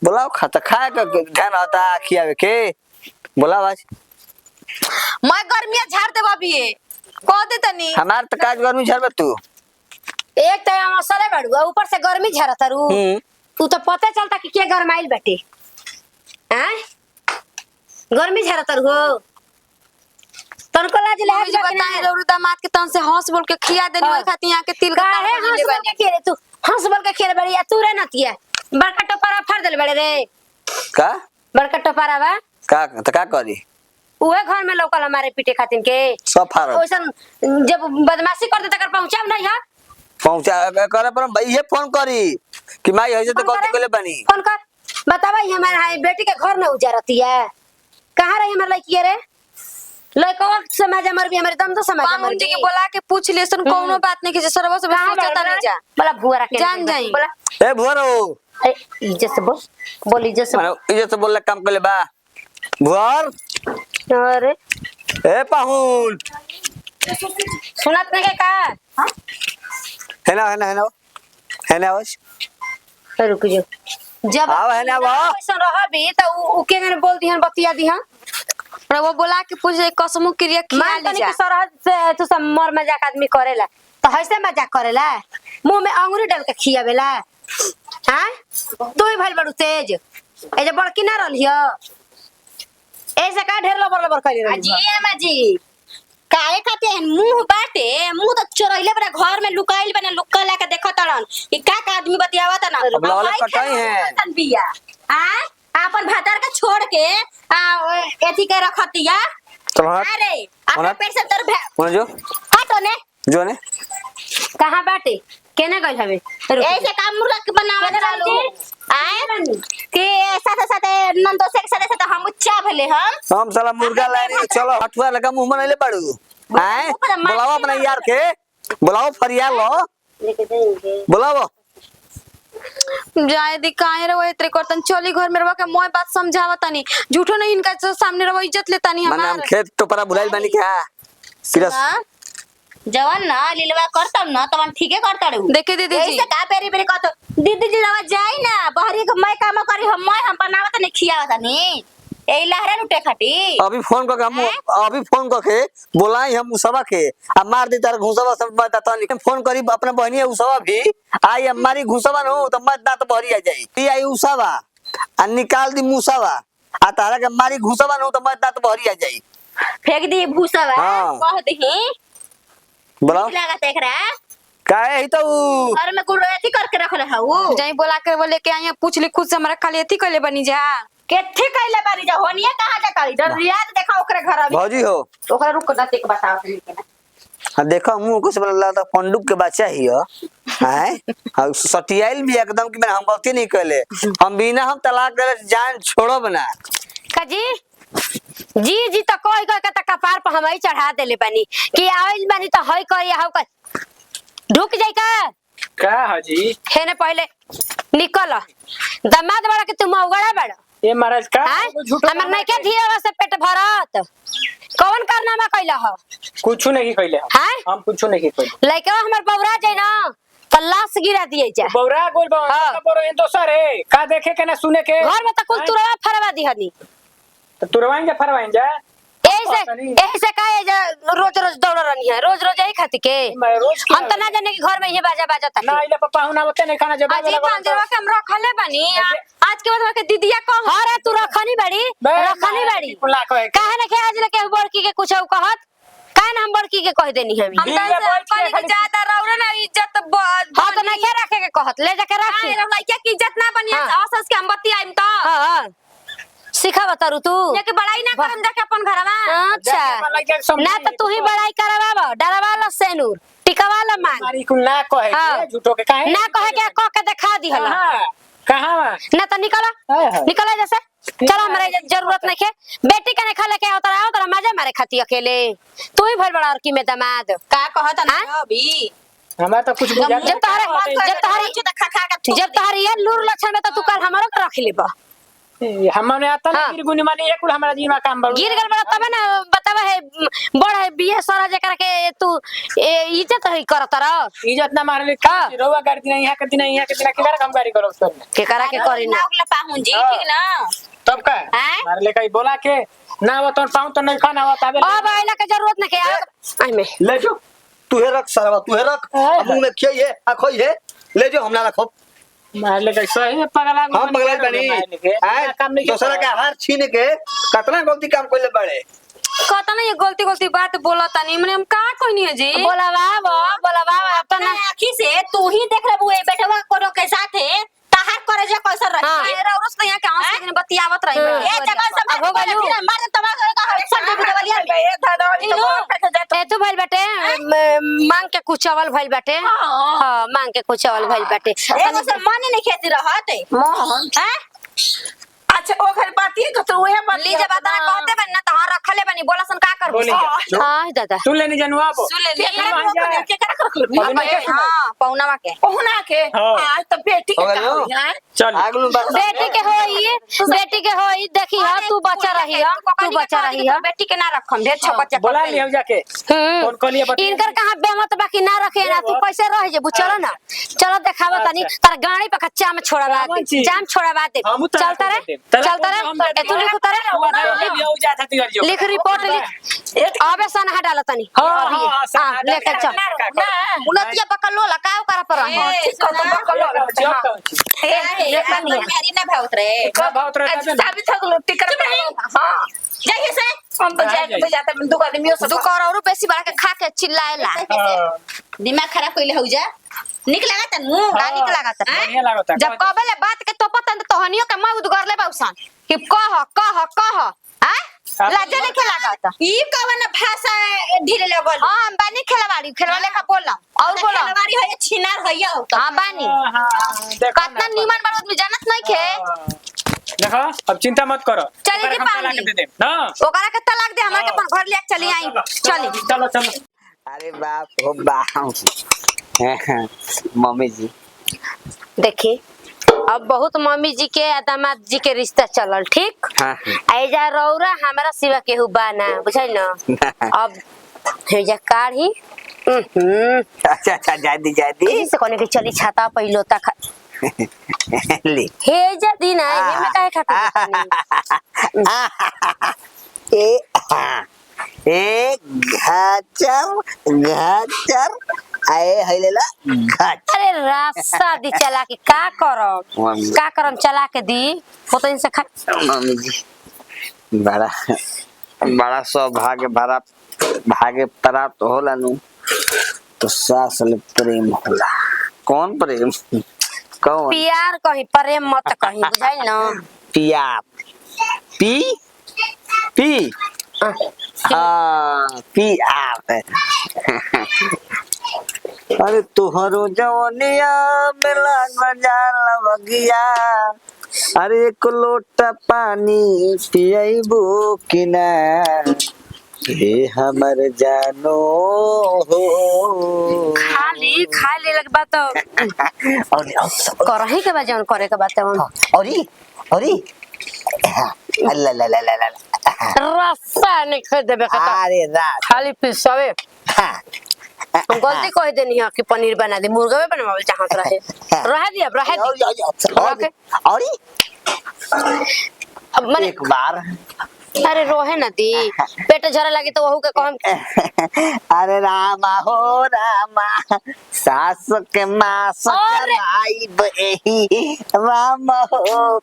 S3: बोला खाता खाए का ध्यान होता खियावे के बोला आज
S6: मैं गर्मिया झाड़ दे बाबी कह दे तनी
S3: हमार तो काज गर्मी झरबे तू
S1: एक तो मसाले बढ़ुआ ऊपर से गर्मी झरता रू तू तो पता चलता कि क्या गरमाइल बैठे हैं गर्मी झरता रू तनको लाज लाज
S6: मुझे बताए रो दामाद के तन से हंस बोल के खिया देनी ओई खाती यहां के तिल का
S1: काहे हंस बोल के खेले तू हंस बोल के खेले बड़ी तू रे नतिया बड़का टोपरा फाड़ देल बड़े रे
S3: का
S1: बड़का टोपरा बा
S3: का करी
S1: उहे घर में लोकल हमारे पीटे खातिन के
S3: सब फारो
S1: ओइसन जब बदमाशी कर दे तकर पहुंचाम नहीं है
S3: पहुंचा करे पर भैया फोन करी कि माई होइसे तो गलती कले बनी
S1: फोन कर बतावा हमारे हाय बेटी के घर में उजारती है कहां रही हमारे लड़की रे लड़का समाज मर भी हमारे दम तो समाज मर
S6: मामूजी के बोला के पूछ ले सन कोनो बात नहीं कि सरवा सब सोचता नहीं जा
S1: बोला भुआ के
S6: जान जाई।
S1: बोला
S3: ए भुआरो
S1: इज्जत से बोल इज्जत से
S3: मानो इज्जत से बोलले काम कले बा भुआर
S1: अरे
S3: ए पाहुन
S1: सुनत नहीं का
S3: है ना आवाज
S1: रुक जो जब
S3: आओ है ना वो
S1: ऐसा रहा भी तो उ के ने बोल दिहन बतिया दिहन
S6: और वो बोला के पूछे कसमु क्रिया खिया
S1: मान
S6: ले
S1: तनी
S6: जा
S1: के सरहद से तू सब मर मजाक आदमी करेला तो ऐसे मजाक करेला मुंह में अंगूरी डाल के खियावेला हां तू ही भइल बड़ू तेज ए जे बड़की ना रहलियो ऐसे का ढेर लबर कइले रही
S5: जी अम्मा जी काहे खाते हैं मुंह बाटे मुंह तो चोरइले बड़ा घर में लुकाइल बने लुक्का लाके देखो तड़न ई का आदमी बतियावत ना
S3: अब लाले कटाई है
S5: तन बिया अपन भातर के छोड़ के एथी के रखतिया
S3: चलो हट
S5: अरे अपन पेट से तर
S3: कौन जो
S5: हटो ने
S3: जो ने
S1: कहां बाटे केने गइल हवे
S5: ऐसे काम मुर्गा के बनावत रहलो आए के साथे साथे नंदो से साथे हम उच्चा भले हम
S3: साला मुर्गा लाए चलो हटुआ लगा मुंह में ले पड़ू हैं बुलाओ अपना यार के बुलाओ फरिया लो
S1: लेके देंगे
S3: बुलाओ
S6: जाए दी काहे रे इतरे करतन चली घर में रवा के मोय बात समझावतनी झूठो नहीं इनका सामने रवा इज्जत लेतानी
S3: माने हम
S6: हमार
S3: खेत तो परा भुलाइल बानी क्या सिरस
S5: सुना, जवन ना लीलवा करतम ना तवन ठीके करता रे
S6: देखे दीदी जी
S5: ऐसे का पेरी पेरी कहतो दीदी जी रवा जाई ना बहरी के मैं काम करी हम बनावत नहीं खियावत नहीं ए लहरा लुटे खाती
S3: अभी फोन करके हम अभी फोन करके बोलाई हम उसवा के अब मार दी तार घुसवा सब बता नहीं फोन करी अपना बहनी उसवा भी आई हमारी घुसवा न हो तो मत ना तो भरी आ जाई ई आई उसवा आ निकाल दी मुसवा आ तारा के मारी घुसवा न हो तो मत ना तो भरी आ जाई
S5: फेंक दी भूसवा
S3: हाँ।
S5: कह दही
S3: बोलो
S5: लगा देख रहा
S3: काहे ही तो
S5: घर में गुड़ एथी करके रखले हऊ
S6: जाई बोला कर बोले के आइया पूछ ली खुद से हमरा खाली एथी कइले बनी जा
S5: केथी कइले बारी जा होनिए कहां जा करी जब याद देखा ओकरे घर अभी
S3: भौजी हो
S5: ओकरा रुक ना तेक बताओ तनी के ना
S3: देखो मुंह कुछ बोला था पंडुक के बच्चा ही हो हैं सटियाइल भी एकदम कि हम गलती नहीं कहले हम बिना हम तलाक करे जान छोड़ब ना
S7: काजी जी जी तो कोई कोई का कपार पर हम ही चढ़ा देले बानी कि आइल बानी तो हई कर या कर ढुक जाई
S2: का हाजी
S7: है ना पहले निकल दमाद बड़ा के तुम उगड़ा बड़ा
S2: ये महाराज का झूठो
S7: हमर नहीं के धिया से पेट भरत कौन कारनामा कइला ह
S2: कुछ नहीं कइले
S7: हैं
S2: हम कुछ नहीं कइले
S7: लइका हमर बौरा जाई ना तो लाश गिरा दिए जा
S2: बौरा गोल
S7: हाँ।
S2: बोरो इन दोसर है का देखे के ना सुने के
S7: घर में तो कुल तुरवा फरवा दिहनी
S2: तो तुरवाएंगे फरवाएंगे
S7: ऐसे काहे जा रोज रोज दौड़ रही है रोज रोज यही खाती के
S2: मैं रोज क्यों
S7: हम तो ना जाने कि घर में ये बाजा बाजा था
S2: ना इले पापा हुना बते नहीं खाना जब
S6: अजी पांजरवा के हम रखले बनी आज के बाद के दीदिया कह
S7: अरे तू रखनी बड़ी रखनी बड़ी
S2: कुला कहे
S7: काहे ना के आज लेके बड़की के कुछ कहत काहे ना हम बड़की के कह देनी हम
S6: हम कनी के ज्यादा रौरे ना इज्जत
S7: हां तो नहीं के रखे के कहत ले जाके रखी
S6: हां लइका की इज्जत ना बनिया
S7: हाँ।
S6: असस के हम बत्ती आइम तो
S7: हां सिखा बतारू तू
S6: ये बड़ाई ना करम जाके अपन घरवा
S7: अच्छा ना तो तू ही बड़ाई करवावा डरवा ला सेनूर टिकवा ला मांग
S2: हमारी कुल ना कहे
S7: हाँ।
S2: झूठो के काहे
S7: ना कहे के कह के दिखा दी हला
S2: कहां
S7: ना तो निकला जैसे चलो हमारे जरूरत नहीं है बेटी का नहीं खा लेके आओ तोरा मजा मारे खाती अकेले तू ही भर बड़ा और की में दामाद
S6: का कहत ना अभी
S2: हमारा तो कुछ बुझा
S7: जब तोहरी ये लूर लक्षण में तो तू कल हमारो के रख लेबा
S2: हमने आता ना
S7: हाँ।
S2: गिर गुनी माने एक कुल हमारा जीवा काम बड़
S7: गिर गल बड़ा तबे ना बतावा है बड़ है बीए सारा जे करके तू इज्जत है करत रह
S2: इज्जत ना मारले
S7: हाँ।
S2: रोवा गाड़ी दिन यहाँ के दिन यहाँ के दिन के काम गाड़ी करो उसको
S7: के करा के करी ना
S6: ओकला पाहुन जी ठीक ना
S2: तब का मारले कहीं बोला के ना वो तो पाऊं तो नहीं खाना होता
S7: अब आइला के जरूरत नहीं के आई में
S3: ले जो तू रख सरवा तू रख मुंह में खइए आ खइए ले जो हमरा रखो
S2: मारले कैसे है पगला
S3: हम पगला बनी
S2: काम नहीं
S3: दूसरा का आहार छीन के कितना गलती काम कइले बड़े
S6: कहता ना ये गलती बात बोला तनी मने हम का कहनी है जी
S7: बोलावा
S5: अपना आँखी से तू ही देख रहा बुए बेटवा कोनो के साथ है ताहार करे जे कैसा
S7: हाँ।
S5: रही
S6: मेरा औरस तो यहाँ के आंसू के बतियावत रही
S5: ए जगह सब
S7: अब हो गइलू।
S5: मार दे तमाम का हर सब देवलिया
S6: ए दादा
S7: ए तू भइल बाटे मांग के कुछ चावल भइल बाटे
S5: हाँ।
S7: हां मांग के कुछ चावल भइल बाटे
S5: एगो से माने नहीं खेती रहत मोहन हैं
S6: अच्छा ओ घर बात ये तो ओहे बात ली जे बात ना कहते बन ना तो हां रखले बनी बोला सन का करबो
S2: बोली जा।
S7: हां दादा
S2: सुन लेनी जानू आप
S6: सुन ले
S5: के करा कर
S6: हां पौनावा के
S5: पहुना के
S2: हाँ।
S5: आज तो बेटी के
S3: हो गइल हो?
S5: का है
S2: चल
S3: आगलू बात
S7: बेटी के होई देखी हां तू बच्चा रही है तू बच्चा रही है
S6: बेटी के ना रखम ढेर छपच्चा
S2: बोला लियो जाके फोन कर लिया बता
S7: इनकर कहां बेमत बाकी ना रखे ना तू कैसे रह जे चलो ना चलो देखावा तनी तार गाड़ी पे कच्चा में छोड़ावा दे
S2: चीज?
S7: जाम छोड़ावा दे
S2: हम उतार
S7: चलता रे
S2: देते।
S7: चलता रे ए तू लिख उतारे लिख रिपोर्ट लिख अबे सनहा डाल तनी
S2: हाँ,
S7: अभी
S2: हाँ, सनहा
S7: हां
S2: डाल
S7: लेके
S2: के
S7: चल
S5: उनतिया पकड़लो लकाव कर पर मेरी ना भावत रे साबित हो गलो टिकर हां जाइए से हम तो जाए जाता मैं दो आदमियों से
S6: दू कर और बेसी बड़ा के खा के चिल्लाएला
S5: दिमाग खराब कइले हो जा निक लागत मुंह
S6: गानी के लागत जब कहबे बात के तो पता तो हनियो के मैं उदगर ले बाउसन कि कह हैं लाजे नहीं लागत
S5: ई कवन भाषा ढीले लगल
S6: हां हम बानी खेलवाड़ी खेलवा लेखा बोलम और बोलम
S5: खेलवाड़ी है छिनार है
S6: हां बानी कितना नीमन बात में जानत नहीं खे
S2: देखो अब चिंता मत करो
S6: चलिए जी,
S2: हम तलाक
S6: पानी।
S2: दे देम ना
S6: ओकरा के तलाक दे हमरा के अपन घर ले चली आई चली
S2: चलो चलो
S3: अरे बाप हो बाप मम्मी जी
S7: देखी अब बहुत मम्मी जी के आ दामाद जी के रिश्ता चलल ठीक
S3: हाँ
S7: ऐजा रौरा हमारा सिवा केहू बाना बुझाई ना अब हेजा काढ़ी
S3: अच्छा अच्छा जादी
S7: से कोने के चली छाता पहिलो तक
S3: ले
S7: हेजा दिन है हे में काहे खाती
S3: ए घाचर आए हइलेला घाच
S7: अरे रास्ता दी चला के का करम चला के दी फोटो से खा
S3: मम्मी जी बड़ा सौभाग्य भरा भाग्य प्राप्त होला नु तो सास ले प्रेम होला कौन प्रेम कौन
S7: प्यार कहीं प्रेम मत कहीं बुझाई ना
S3: प्यार पी पी हाँ प्यार अरे तुहरो जवनिया में लाग जाला बगिया अरे एक लोटा पानी पियबो कि ना हे हमर जानो हो
S7: खाली खा ले लग बात
S3: और
S7: करही के बाद जौन करे के बात
S3: औरी अल्ला ला ला ला ला
S7: रास्ता नहीं खा देबे का
S3: अरे रात
S7: खाली पिसवे
S3: हाँ
S7: हम गलती कह देनी है कि पनीर बना दे मुर्गा भी बनवावे चाहत रहे दिया रह दी
S3: औरी
S7: अब मने
S3: एक बार
S7: अरे रोहे न दी पेट झरा लगे तो वहू के कहम
S3: अरे रामा हो रामा सास के मास
S7: अरे!
S3: कराई बही रामा हो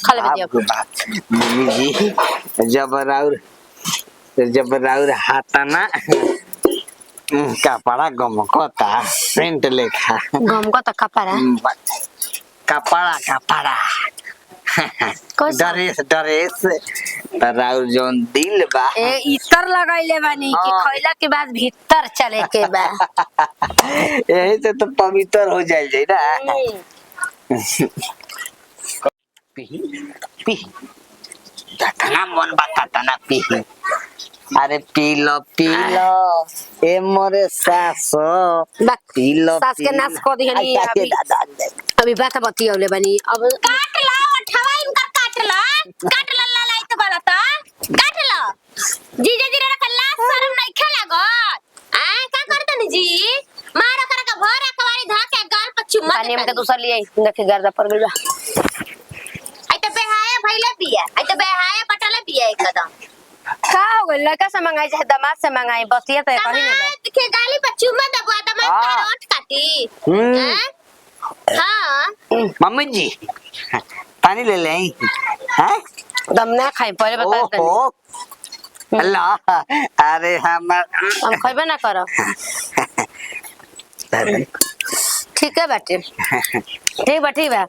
S7: खा ले दिया
S3: आपको बात मम्मी जी जब राउर हाथा ना कपड़ा गमकता सेंट लेखा
S7: गम को तो कपड़ा
S3: कपड़ा ड्रेस राउर जोन दिल बा
S7: ए इतर लगाइले बानी कि
S3: हाँ।
S7: खइला के बाद भीतर चले के बा
S3: यही से तो पवित्र हो जाए ना पी तना मन बताता ना पी अरे पी लो ए मोरे सासो पी लो
S7: सास के नाश कर दिहनी अभी बात बतियौले बानी अब
S5: काट ला उठावा इनका काट ला लाई तो गलत काट ला जीजा जी रे कल्ला शर्म नहीं खेलागो आ का करत नी जी मारा कर के भर अकवारी धा के गाल पर चुम्मा
S7: पानी में के दूसर लिए देखे गर्दा पर गइल बा
S5: आई तो बेहाया भइले बिया आई तो बेहाया पटले बिया एकदम
S7: का हो गइल लड़का से मंगाई चाहे दामाद से मंगाई बतिया तो कहीं नहीं बा
S5: देखे गाली पर चुम्मा दबवा दमा तारोट काटी हां
S3: मम्मी जी पानी ले ले हैं
S7: दम ना खाई पहले बता दे
S3: ओहो अल्लाह अरे हम
S7: खइबे ना करो ठीक है बेटे ठीक बा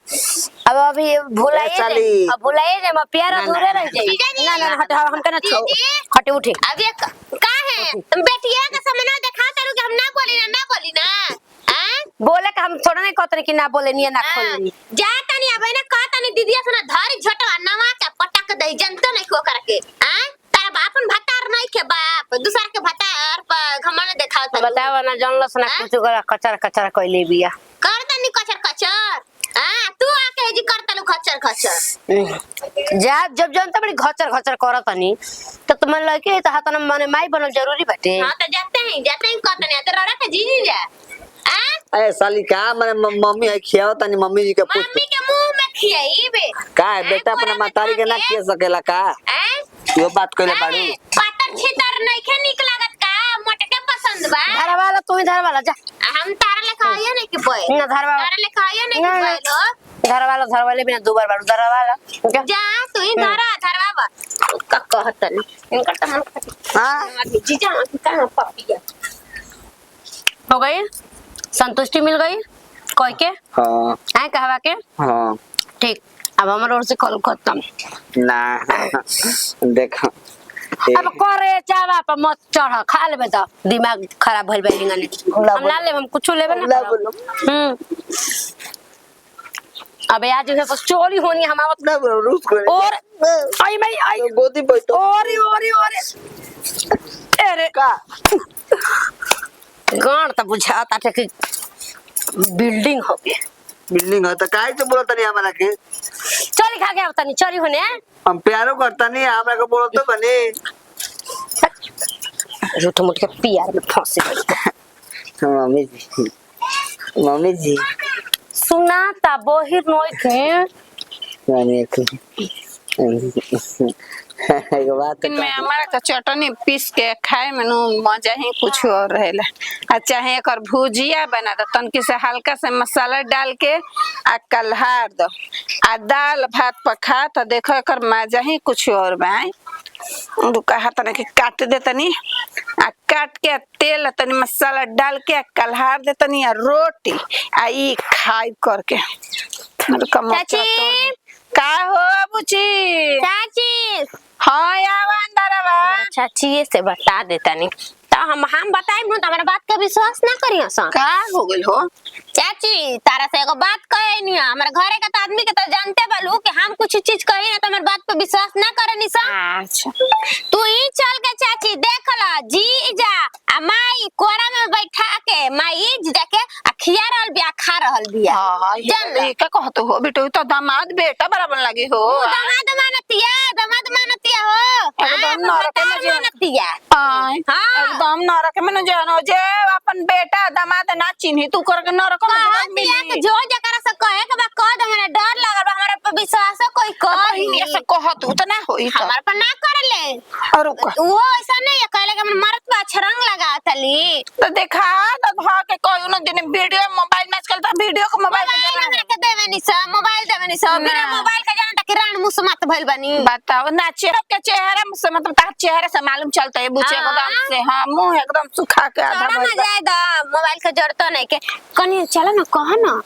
S7: अब अभी भुलाइए अब भुलाइए मैं प्यार अधूरे रह जाई ना हट हम के ना छो हटे उठे
S5: अब ये का है तुम बेटिया का सामने देखा तारू कि हम ना बोली ना हैं
S7: बोले का हम थोड़ा नहीं कहते कि ना बोले नहीं ना खोल
S5: जा तनी अब ना कह तनी दीदिया से ना धारी झटवा नवा के पटक दई जनता नहीं को करके हैं तारा बापन भतार नहीं के बाप दूसरा के भतार पर घमंड देखा
S7: बताओ ना जानलो से ना कुछ कचर कइले बिया
S5: कर तनी कचर हां तू आके जी कर तलू खचर
S7: जा जब जानता बड़ी घचर करत नहीं तो तुम लड़के तो हाथ माने माई बनल जरूरी बाटे
S5: हां तो जाते हैं कहतनी तो ररा के जी जा हां
S3: ए साली का मैंने मम्मी है खियाओ तनी मम्मी जी के पूछ
S5: मम्मी के मुंह में खियाई बे
S3: का है बेटा अपना मातारी के ना खिया सकेला का
S5: हैं
S3: यो बात कइले बाड़ू
S5: पातर छितर नहीं खे निक लागत का मोटके पसंद बा
S7: घर वाला तू ही घर वाला जा
S5: हम तारा लेखा आया नहीं के बोए
S7: ना घर वाला
S5: तारा लेखा आया नहीं के बोए लो
S7: घर वाले बिना दो बार बार घर वाला
S5: जा तू ही धरवा बा का कहतनी इनका त मन
S3: हां
S5: जीजा का पपिया
S7: हो गई संतुष्टि मिल गई कोई के
S3: हां
S7: आए कहवा के
S3: हां
S7: ठीक अब हमारे ओर से कॉल खत्म
S3: ना देखो
S7: अब करे चावा पर मत चढ़ खा लेबे तो दिमाग खराब भइल बा हिंगा ने हम ना लेब हम कुछ लेबे ना अब आज जो बस चोरी होनी हमारा
S3: ना रुक कर
S7: और आई मैं आई
S3: गोदी बैठो
S7: और अरे
S3: का
S7: गांड त बुझाता थे कि बिल्डिंग हो गया।
S3: बिल्डिंग है तो काहे से बोलत नहीं हमारा के?
S7: चल खा के आवता नहीं चली होने।
S3: हम प्यारो करता नहीं हमरा के बोलत तो बने।
S7: झूठ मूठ के प्यार में फंसे गई।
S3: मम्मी जी
S7: सुना ता बोहिर नोई के
S3: माने एगो बात
S4: लेकिन मैं हमारा का चटनी पीस के खाए में नु मजा ही कुछ और रहेला। आ चाहे एक भुजिया बना दो तनके से हल्का से मसाला डाल के आ कल्हार दो आ दाल भात पखा तो देखो एक मजा ही कुछ और बा। रुका हाथ ने के काट दे तनी आ काट के तेल तनी मसाला डाल के कल्हार दे तनी आ रोटी आ ई खाई करके।
S7: चाची
S4: का हो बुची?
S7: चाची
S4: हाँ आवा अंदर आवा।
S7: चाची से बता देता नहीं तो हम बताए तो हमारा बात का विश्वास ना करियो सन।
S4: का हो गइल हो?
S7: चाची तारा से एगो बात कहे नहीं हमारे घरे का तो आदमी के तो जानते बालू कि हम कुछ चीज कही ना तो हमारे बात पे विश्वास ना करे नहीं सन।
S4: अच्छा
S7: तू ही चल के चाची देख ला जी जा आ माई कोरा में बैठा के माई जीजा के आ खिया रहल बिया खा रहल बिया।
S4: हाँ ये का कहत हो बेटो तो दामाद बेटा बराबर लगे हो।
S7: दामाद मानतिया हो
S4: एकदम नरक में जे
S7: मानतिया।
S4: आय
S7: हाँ।
S4: एकदम नरक में न जानो जे अपन बेटा दामाद ना चिन्ही तू कर के नरक में
S7: कहतिया कि जो जकरा से कहे के बा कह दे हमरा डर लागल बा हमरा पे विश्वास कोई करी
S4: ये से कहत तो ना होई तो
S7: हमार पर ना करले।
S4: और
S7: वो ऐसा नहीं है कहले कि हमर मरत बा छरंग लगा तली
S4: तो देखा तो धा के कोई न दिन वीडियो मोबाइल में आजकल तो वीडियो को मोबाइल
S7: हमरा के देवे नहीं सा मोबाइल देवे नहीं सा बिना मोबाइल के जान तक रान मुंह से मत भइल बनी।
S4: बताओ ना चेहरा के चेहरा से मतलब तार चेहरे से मालूम चलता है बुचे एकदम से। हाँ मुंह एकदम सुखा के आधा
S7: छोड़ा ना
S4: भइल बा।
S7: जाए दा मोबाइल के जरूरत नहीं के कनी चलो ना कह ना।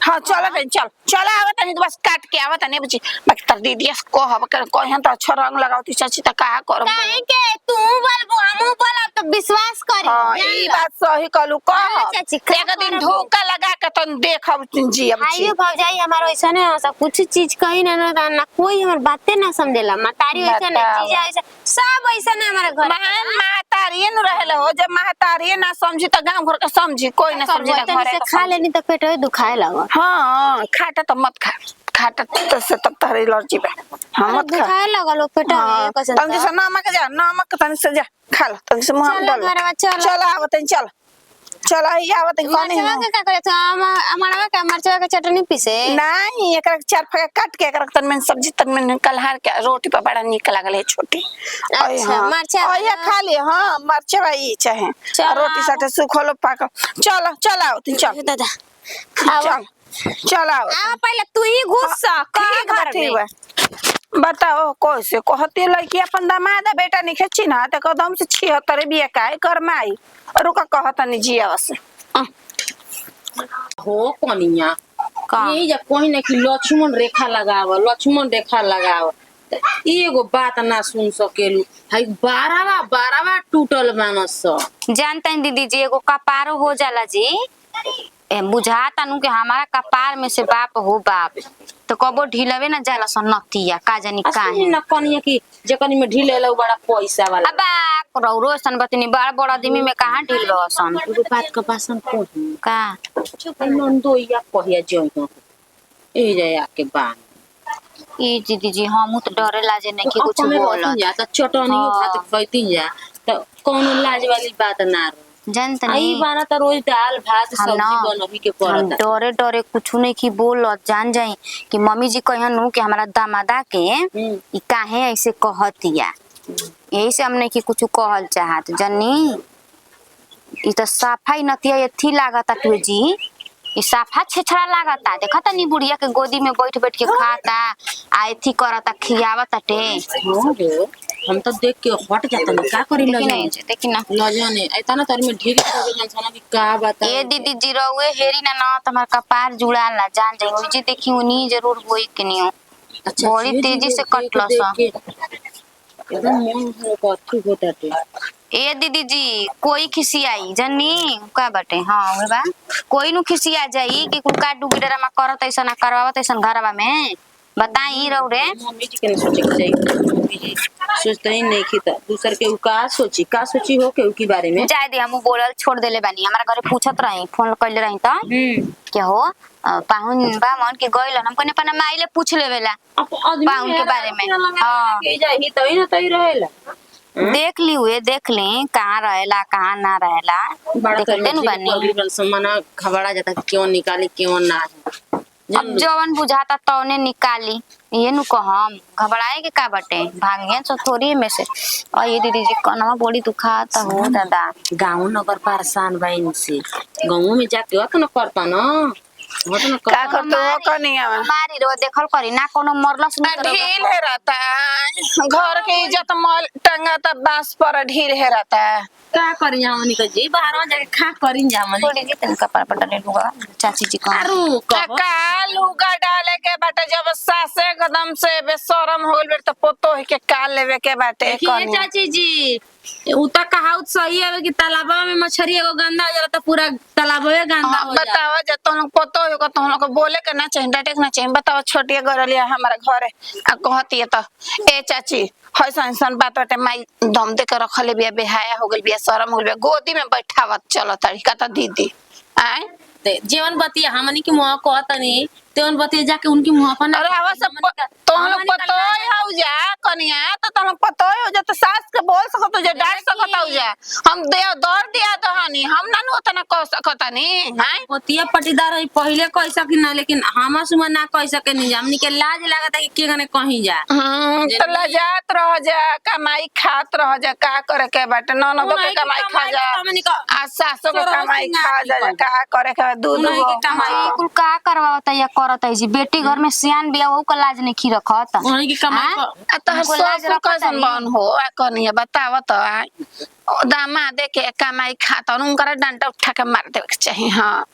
S4: हाँ चल चल आवत नहीं तो बस काट के आवत नहीं बुची बाकी तर दीदी को हब कर कहन तो अच्छा रंग लगावती चाची त का करब।
S7: काहे के तू बोलबो हमहु बोलब तो विश्वास करी।
S4: हाँ ई बात सही कहलू कह
S7: चाची
S4: एक दिन धोखा लगा के तो देखब जी अब
S7: आइयो भौजाई हमारो ऐसा नहीं सब कुछ चीज कही ना कोई हमर बातें ना समझेला मतारी ऐसा ना जीजा ऐसा सब ऐसा ना हमारे घर
S4: महतारी न रहले हो जब महतारी ना समझी त गांव घर के समझी कोई ना समझी ना घरे
S7: से खा लेनी तो पेट दुखाए लगा।
S4: हाँ खाटा तो मत खा खाटा तो से तब तारी एलर्जी बा। हाँ मत खा
S7: दुखाए लगल पेट
S4: हाँ तंग से नमक तंग से जा खा लो तंग से मुंह में डाल चल आवत चल चल आई आवत कोनी
S7: मरचवा के का करे छ हमारा का मरचवा के चटनी पीसे
S4: नहीं एकरा चार फगा काट के एकरा तन में सब्जी तन में कलहार के रोटी पर बड़ा निक लागल है छोटी।
S7: अच्छा मरचा
S4: ओया खा ले। हां मरचा भाई चाहे रोटी साथे सुखलो पाक चल चल आओ तुम चल
S7: दादा
S4: चल चल आओ
S7: आ पहले तू ही घुस का घर में
S4: बताओ कैसे कहती लड़की अपन दामाद बेटा नहीं खेची ना तो कदम से 76 बिया काय कर माई रुका कहता नहीं जिया से
S8: हो कनिया यही जब कोई ना कि लक्ष्मण रेखा लगाव एगो बात ना सुन सकेलू हाई बारवा टूटल मानस
S1: जानता है दीदी जी एगो कपारो हो जाला जी बुझाता नु के हमारा कपार में से बाप हो बाप तो कबो ढिलवे ना जाला सन नतिया का जानी काहे
S8: ना कनिया की जकनी में ढीले लो बड़ा पैसा वाला
S1: अबा रौरो सन बतनी बड़ा बड़ा आदमी में कहां ढिल रहो सन
S8: एगो बात का बासन को
S1: का
S8: नंदोइया कहिया जइहो ए जाया के बान
S1: ई दीदी जी हम तो डरे लाजे नहीं कि कुछ बोल
S8: जा त चटनी भात खैती जा त कोनो लाज वाली बात ना रहो
S1: जानता
S8: आई
S1: नहीं
S8: बाना त रोज दाल भात
S1: हम
S8: सब्जी
S1: ना
S8: बनही के
S1: हम
S8: पड़ता
S1: डरे डरे कुछ नहीं की बोल जान जाई कि मम्मी जी कहनु कि हमारा दामादा के ई काहे ऐसे कहतिया यही से हमने की कुछ कहल चाहत जन्नी ई तो साफाई नतिया एथी लागता तू जी ई साफा छेछड़ा लागता देखता नी बुढ़िया के गोदी में बैठ बैठ के खाता आ एथी करता खियावता टे
S8: हां रे हम तो देख के हट जाता ना का करी
S1: देखी ना
S8: न जाने ऐता ना तार में ढेरी हो गई जाना कि का बता
S1: ए दीदी जी रहुए हेरी ना ना तुम्हार कपार जुड़ाल ना जान जाई ओ जी देखी उनी जरूर होई के नहीं
S8: अच्छा
S1: बड़ी तेजी से कटला सा
S8: एकदम मन हो कथु होता टे
S1: ए दीदी जी कोई खिसियाई जन्नी का बाटे हां होय बा कोई नु खिसिया जाई कि कुल का डुगी डरा में करत ऐसा ना करवावत ऐसा घरवा में बताई रहो रे।
S8: मम्मी जी के नहीं सोचे के चाहिए, मम्मी जी सोचते ही नहीं खीता दूसर के उ का सोची हो के उ के बारे में।
S1: जाए दे हम बोलल छोड़ देले बानी, हमारा घरे पूछत रही, फोन कइले रही त क्या हो पाहुन बा मन के गइल हम कने अपना माई ले पूछ लेवेला
S8: अब आदमी
S1: पाहुन के बारे में। हां
S8: के जाई तो ही ना तई रहेला।
S1: देख ली हुए, देख ली कहाँ रहेला कहाँ ना रहेला, देखते न बानी।
S8: मना घबरा जाता कि क्यों निकाली क्यों ना।
S1: अब जवन बुझाता तौने निकाली, ये नु कहम घबराए के का बटे, भागियन सो थोड़ी में से। और ये दीदी जी कनवा बड़ी दुखाता हो दादा।
S8: गाँव नगर परेशान बा इनसे, गाँव में जाके हो तो न करता न
S4: का करते हो कनिया
S1: मारी रो देखल करी ना कोनो मरलस नहीं करब।
S4: ढील है रहता है घर के इज्जत मल टंगा तब बांस पर ढील है रहता है।
S8: का करी जामनी के जी बाहर जाके खा करी जामनी
S1: थोड़ी जी तन कपड़ा पटले लुगा चाची जी का
S8: आरू
S4: का लुगा डाले के बाटे जब सासे कदम से बेशरम हो गइल त पोतो है के का लेवे के बाटे
S8: देखिए
S4: कनिया।
S8: चाची जी उ त कहावत सही है कि तालाबा में मछली एगो गंदा हो जाला त पूरा तालाबे गंदा हो जाला।
S4: बताओ जब तुम लोग पतो होगा तो हम लोग को बोले के ना चाहिए, डांटे के ना चाहिए। बताओ छोटी गरलिया हमारे घरे आ कहती है तो ए चाची हसन हसन बात बाटे माई दम दे के रखले बिया, बेहाया हो गइल बिया, शरम हो गइल बिया, गोदी में बैठावत चलो तरीका त दीदी आए
S8: ते जीवन बतिया हमनी के मुंह कहतनी तेवन बतिया जाके उनकी मुंह पर
S4: अरे आवा सब तो हम लोग पतो हो जा कनिया तो तुम लोग पतो हो जा तो सास के बोल सकत हो जा, डांट सकत हो जा। हम दे दौड़ दिया दहनी हम ना नु उतना कह सकत नहीं हैं।
S8: बतिया पटीदार है पहले कह सकी ना, लेकिन हम सुमा ना कह सके नहीं। हमनी के लाज लागत है कि के गने कहीं जा
S4: तो लजात रह जा, कमाई खात रह जा, का करे के बाटे ननदो के कमाई खा जा आ सासो के कमाई खा जा, का करे के दूध
S1: कमाई कुल का करवावता या करत है जी। बेटी घर में सियान बिया वो का लाज नहीं खी रखत।
S8: उन्हीं की कमाई
S4: आ तो ससुर कैसन बन हो आ कनिया बताव तो दामाद के कमाई खाता उनकर डंडा उठा के मार देवे के चाहिए। हाँ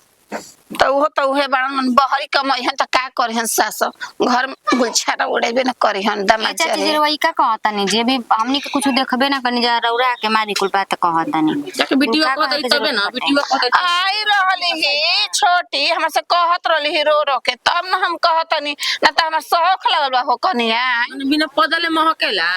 S4: तो वो तो उहे बड़न बहरी कमाई हन तो का करिहन सास घर में गुलछारा उड़ेबे न करिहन दामाद
S1: चाची जी वही का कहता नहीं जे भी हमनी के कुछ देखबे ना कनी जा रौरा के मारी कुल बात कहता नहीं
S8: जाके बिटिया को दई तबे ना बिटिया को दई
S4: आई रहली ही छोटी हमरा से कहत रहली ही रो रो के तब न हम कहतनी ना तो हमर शौक लगल बा हो कनिया।
S8: बिना पदले महकेला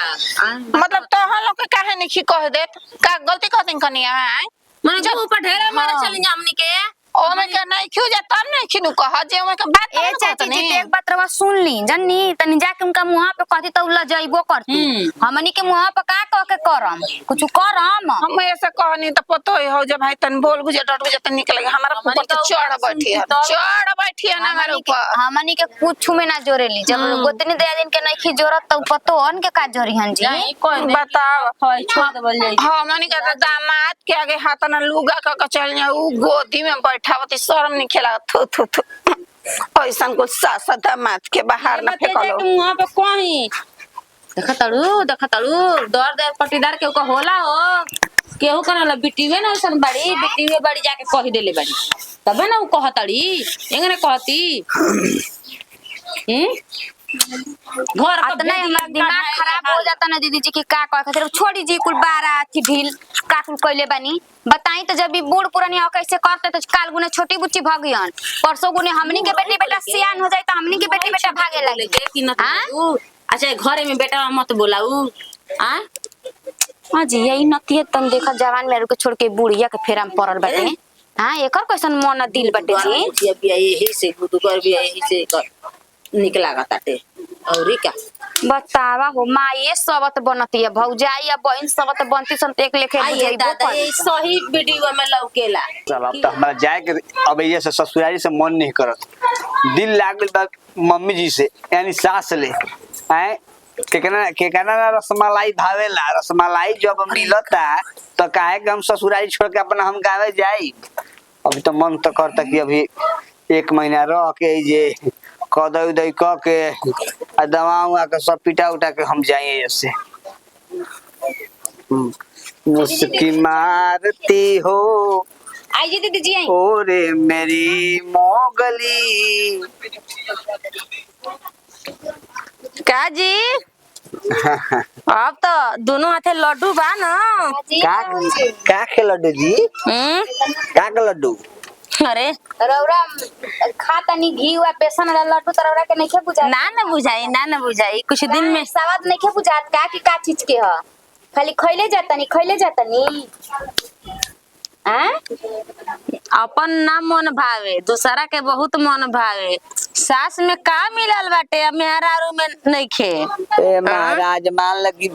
S4: मतलब तो हम लोग के काहे नहीं कह देत का गलती कहती कनिया है
S8: माने जो ऊपर ढेरा मारे चली हमनी के
S4: ओमे के नहीं क्यों जा तब नहीं खिनु कह जे ओमे के बात
S1: ए चाची जी एक बात रवा सुन ली जन्नी तनी जाके उनका मुंह पे कहती तो ल जाइबो करती। हमनी के मुंह पे का कह के करम कुछ करम
S4: हम ऐसे कहनी तो पतो हो जब भाई तन बोल गुजे डट गुजे त निकल गया हमारा ऊपर तो चढ़ बैठी है ना हमारे ऊपर।
S1: हमनी के कुछ में ना जोरेली जब गोतनी दे दिन के नहीं खी जोरत तो पतो अन के का जोरी हन जी
S4: बताओ
S8: होय छोड़ देबल जाई
S4: हमनी के तो दामाद के आगे हाथ ना लुगा का चल जा उ गोदी में बैठावती शर्म नहीं खेला थू थू थू ऐसन कुछ सास दामाद के बाहर ना फेकलो
S8: मुंह पे कहीं देखताड़ू दर दर पटीदार के को होला हो केहू करला बिटिवे ना सन बड़ी बिटिवे बड़ी जाके कह देले बड़ी तबे ना उ कहताड़ी एंगने कहती घर का
S1: इतना हमारा दिमाग खराब हो जाता ना दीदी जी की का कह खातिर छोड़ी जी कुल बारा थी भील का कुल कइले बानी बताई तो जब भी बूढ़ पुरानी कैसे करते तो काल गुने छोटी बुच्ची भागियन परसों गुने हमनी के बेटी बेटा सियान हो जाए तो हमनी के बेटी बेटा भागे लगे
S8: कि ना अच्छा घरे में बेटा मत बोलाऊ आ
S1: हां जी यही नती है तन देखा जवान मेरे को छोड़ के बुढ़िया के फेरा में पड़ल बाटे। हां एकर कैसन मन दिल बाटे जी
S8: बिया यही से गुदुकर बिया यही से निकला गाते और का
S1: बतावा हो माई सबत बनती है भौजाई या बहन सबत बनती सन एक लेखे बुझाइबो
S8: ये सही वीडियो में लौकेला
S3: चल अब तो हमारा जाए के अब ये से ससुराली से मन नहीं करत दिल लागल बा मम्मी जी से यानी सास ले हैं के ना रसमलाई भावेला रसमलाई जब मिलता तो काहे कि हम ससुराली छोड़ के अपना हम गावे जाई। अभी तो मन तो करता कि अभी 1 महीना रह के जे कदई उदई क के दवा उवा के सब पिटा उठा के हम जाइए ऐसे मुस्की मारती हो
S1: आइए दीदी जी आई
S3: ओरे मेरी मोगली
S8: का जी अब तो दोनों हाथे लड्डू बा ना
S3: का के लड्डू जी का के लड्डू
S8: अरे
S7: रौरा खा तनी घी हुआ बेसन वाला लड्डू तो रौरा के नहीं खे बुझा
S8: ना बुझाई कुछ दिन में
S7: स्वाद नहीं खे बुझात का कि का चीज के ह खाली खइले जातनी
S8: अपन ना मन भावे दूसरा के बहुत मन भावे सास में का मिलल बाटे अब मेहरारू में नइखे
S3: ए महाराज मान लगी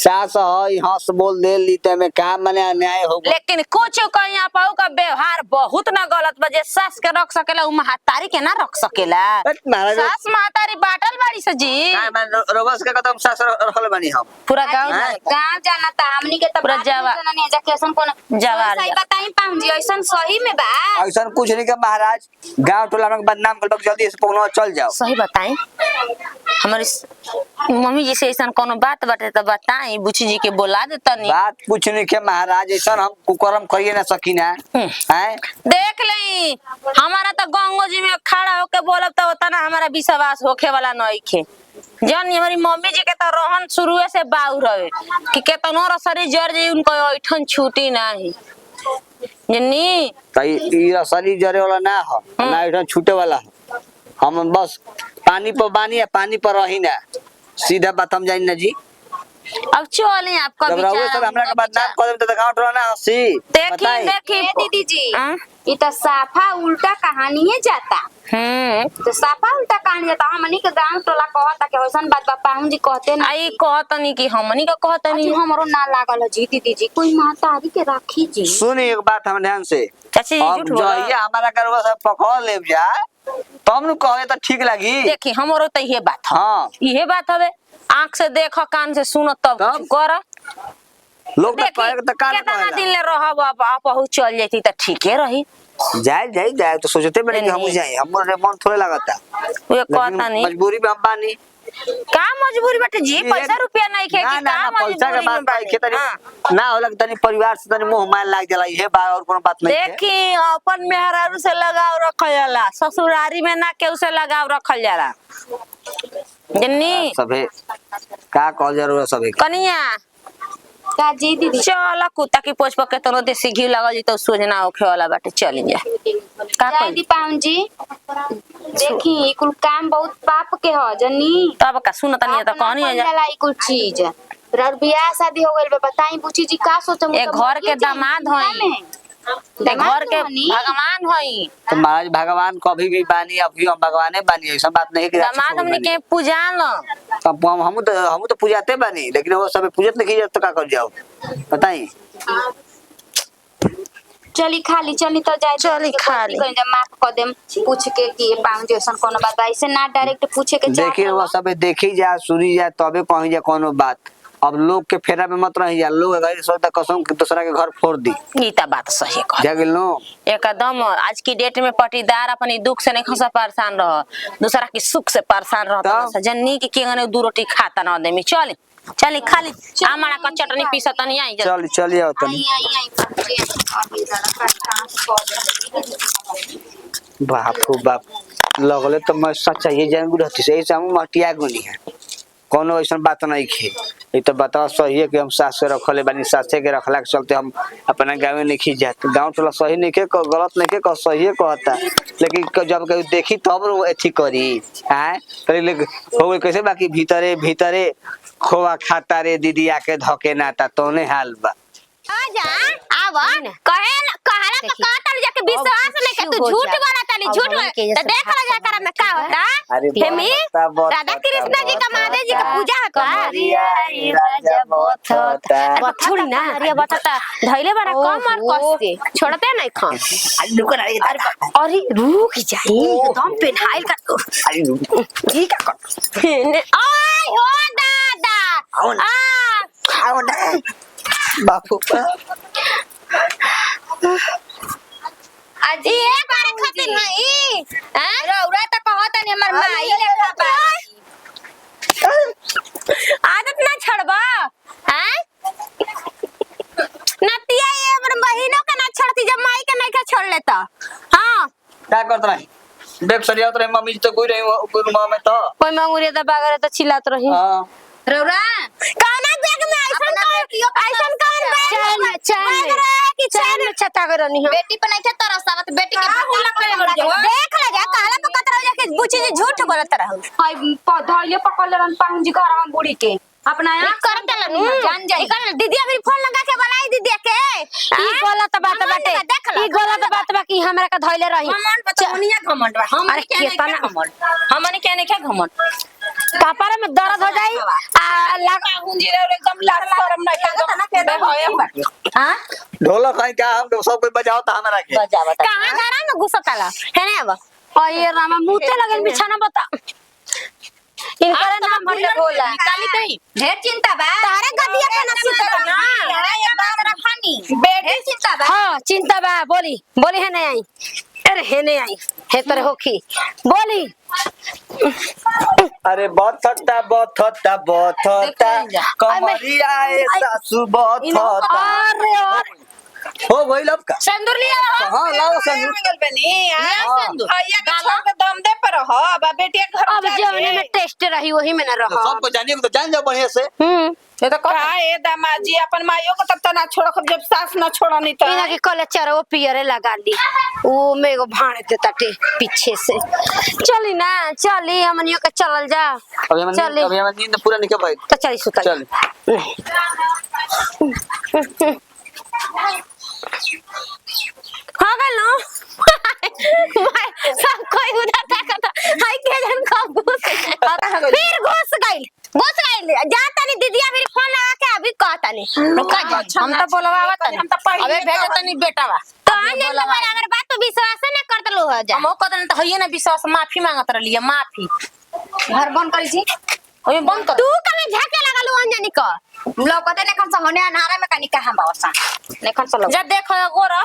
S3: सास है हंस बोल दे ली ते में का मने अन्याय हो गया।
S8: लेकिन कुछ कहीं आप का व्यवहार बहुत ना गलत बजे सास के रख सकेला उ महतारी के ना रख सकेला
S3: महाराज
S8: सास महतारी बाटल बाड़ी से जी
S3: का मैं रोबस के कदम सास रहल बनी हम
S8: पूरा गांव
S7: गांव जाना ता हमनी के तब
S8: पूरा जवा
S7: नहीं जा कैसन कोन
S8: जवार
S7: सही बताई पाऊं जी ऐसन सही में बा
S3: ऐसा कुछ नहीं के महाराज गांव टोला में बदनाम कर जल्दी से पहुंच चल जाओ।
S8: सही बताई हमारी मम्मी जी से ऐसा कोनो बात बाटे तो बताई बुची जी के बोला दे तनी
S3: बात कुछ नहीं के महाराज ऐसा हम कुकरम करिए ना सकी ना हैं
S8: देख लई हमारा तो गंगो जी में खड़ा होके बोलब तो उतना हमारा विश्वास होखे वाला नहीं खे जन हमारी मम्मी जी के तो रोहन शुरू से बाऊ रहे कि केतनो रसरी जर जी उनको ऐठन छूटी नहीं जन्नी
S3: तो ये शरीर जरे वाला ना हो ना ऐठन छूटे वाला हो हम बस पानी पर बानी है पानी पर रही ना सीधा बात हम जानी ना जी
S8: अब चले आपका
S3: जब रहुए सब हमरा के बदनाम कर देम तो गांव टोला ना हंसी
S8: देखी
S7: दीदी जी ये तो साफा उल्टा कहानी है जाता तो साफा उल्टा कहानी जाता हमनी के गांव टोला कहता कि वैसन बात बा पाहुन जी कहते ना
S8: आई कहतनी कि हमनी का कहतनी
S7: जी हमरो ना लागल जी दीदी जी कोई मातारी के राखी जी
S3: सुनी एक बात हम ध्यान से
S8: चाची
S3: अब
S8: झूठ
S3: जो
S8: बोला
S3: ये हमारा करवा सब पकड़ ले जा तब नु कहे तो ठीक लगी
S8: देखी हमरो तो ये बात
S3: हां
S8: ये बात हवे आंख से देखो कान से सुनो तब कुछ कर
S3: लोग तो कहे तो कान
S8: कितना दिन ले रहब आप पहुंच चल जाती तो ठीके रही
S3: जाए तो सोचते बड़े कि हम जाए हमरे मन थोड़े लगता
S8: वे कहता नहीं
S3: मजबूरी में हम बानी
S8: का मजबूरी बाटे जी पैसा रुपया नहीं खे
S3: ना
S8: कि
S3: ना
S8: का
S3: पैसा के
S8: मजबूरी
S3: बात
S8: में
S3: नहीं खे
S8: बाटे?
S3: तनी ना होला तनी परिवार से तनी मुंह मार लाग जाला ये बात और कोनो बात नहीं है
S8: देखी अपन मेहरारू से लगाव रखल जाला ससुरारी में ना केहू से लगाव रखल जाला जन्नी
S3: सबे का कहल जरूर सबे
S8: कनिया
S7: का जी दीदी
S8: चल कुत्ता की पोछ पके तनो देसी घी लगल जी तो सोजना होखे वाला बाटे चली जा का
S7: जय
S8: करी
S7: दी पाहुन जी देखी ई कुल काम बहुत पाप के ह जनी
S8: तब का सुन तनी तो कहनी है जा
S7: ई कुल चीज रर बियाह शादी हो गइल बा बताई पूछी जी का सोचम
S8: ए घर के दामाद होई ए घर के भगवान होई
S3: तो महाराज भगवान कभी भी बानी अभी हम भगवाने बानी ऐसा बात नहीं कि
S8: दामाद हमनी के पूजान
S3: तब हम तो पूजाते बानी लेकिन वो सब पूजत नहीं जात तो का कर जाओ बताई
S7: चली खाली चली तो जाए
S8: चली खाली।
S7: कहीं जब माफ कर देम पूछ के कि ये पाहुन जी ऐसन कोनो बात बा ऐसे ना डायरेक्ट पूछे के चाह
S3: देखिए वो सब देखी जा सुनी जा तबे कहीं जा कोनो बात अब लोग के फेरा में मत रही जा लोग घर सोचता कसम कि दूसरा के घर फोड़ दी
S8: ई त बात सही कह
S3: जा गेल नो
S8: एकदम आज की डेट में पटीदार अपनी दुख से नहीं खसा परेशान रह दूसरा की सुख से परेशान रहता जन्नी की केगने दू रोटी खाता ना दे में चल चली खाली आमारा का चटनी पीसा तनी आई
S3: चल चल आओ तनी
S7: आई पाहुन जी अभी जरा काट
S3: बाप रे बाप लगले तो मैं सच्चा ये जान गुड हती से ऐसे हम मटिया गुनी है कोनो ऐसा बात नहीं खे ये तो बताओ सही है कि हम सास के रखले बानी सासे के रखला के चलते हम अपना गाँव में नहीं जाते गाँव टोला सही नहीं के गलत नहीं के सही है कहता लेकिन जब कभी देखी तब वो एथी करी हैं पहले हो गई कैसे बाकी भीतरे भीतरे खोआ खाता रे दीदी आके धके नाता तोने हाल बा
S5: आजा आव कहे न कहला तो कहतल जाके विश्वास नहीं के तू झूठ बोला तली झूठ तो देख ल जा कर में का होता हेमी राधा कृष्ण जी का महादेव जी का पूजा होता
S7: छोड़ी ना
S5: अरे बताता धइले बड़ा कम और कष्ट से छोड़ते नहीं खा
S7: अरे रुक जाई एकदम पेनाइल का ठीक है
S5: ओए हो दादा
S3: आओ ना बापू
S5: आज ये करे खातिर नहीं हैं रौरा त कहत नहीं हमर माई लेखा बा आदत ना छड़बा हैं नतिया ये हमर बहिनों का ना छड़ती जब माई का नहीं का छोड़ लेता हां
S3: क्या करत रही देख सरिया तो मम्मी तो कोई रही कोई मां में तो
S6: कोई मंगुरिया दबा करे तो चिल्लात रही
S3: हां
S8: रौरा
S7: काना बैग में ऐसन कौन बैग चैन में छता करनी हो
S5: बेटी पर नहीं थे तरसावत बेटी के भूला करे मर जाओ
S7: देख ले जा काला पकड़ रह जाके बुची जी झूठ बोलत रहो
S8: हाय पौधा ये पकड़ ले पाहुन जी घर में बूढ़ी के अपना यहाँ
S5: कर देला नहीं जान जाई
S7: इकर दीदी अभी फोन लगा के बनाई दीदी के ई गलत बात बाटे ई गलत बात बा कि हमरा का धइले रही
S8: घमंड बतौनिया घमंड बा हम
S7: अरे
S8: क्या नहीं
S7: केतना-
S8: क्या घमंड हमने क्या नहीं क्या घमंड
S7: कपारे में दर्द हो जाई आ लग
S8: पाहुन जी रे एकदम लाल शर्म नहीं एकदम होए बाटे हां
S3: ढोलक है क्या हम सब कोई बजाओ था हमरा के
S8: बजावत
S7: कहां घरा में घुसताला है ने अब अये रामा मुते लगन बिछाना बता इनकर नाम भटले बोला
S8: निकाली कहीं
S5: ढेर चिंता बा
S7: तारे गदिया के नसीब ना
S5: ये बात रखानी
S8: बेटी
S5: चिंता बा
S7: हां चिंता बा बोली बोली है नहीं आई अरे है नहीं आई है तोरे होखी बोली
S3: अरे बथता कमरिया ए सासू बथता
S7: अरे और
S3: हो गई लब का
S8: सिंदूर लिया
S3: हां लाओ संदूर
S4: मंगल बनी
S8: सिंदूर
S4: भैया के छोड़ के दम दे पर हो बा बेटी के घर
S7: अब जीवन में टेस्ट रही वही में ना रहा
S3: सबको जानिए तो जान जाओ बढ़िया से
S8: ये तो
S4: का ए दामाजी अपन माइयों को तब तक ना छोड़ जब सास ना छोड़नी तो
S7: इना के कले चरो पियरे लगा दी वो मेरे भाण देता टे पीछे से चली ना चली हमनियो के चलल जा चली
S3: अभी हम नींद पूरा नहीं भाई
S7: तो चली सुतल
S3: चल
S7: हो गल नो सब कोई उधर ताकत हाय के जन कब घुस फिर घुस गइल जाता नहीं दीदिया फिर फोन लगा के अभी कहता नहीं रुका जा
S8: हम तो बोलवा तनी
S4: हम तो पहले
S8: अबे भेज तनी बेटावा
S7: तो आने के बराबर बात तो विश्वास न करत लो हो जा
S8: हम कहत तो हइए ना विश्वास माफी मांगत रहलिए माफी
S5: घर बंद करी छी
S8: ओए बंद कर
S7: तू कमे झाके लगल अंजनी का
S5: लौकते ने खन होने अनहारा में कनी कहां बावसा ने खन सब
S8: जा देख गोरा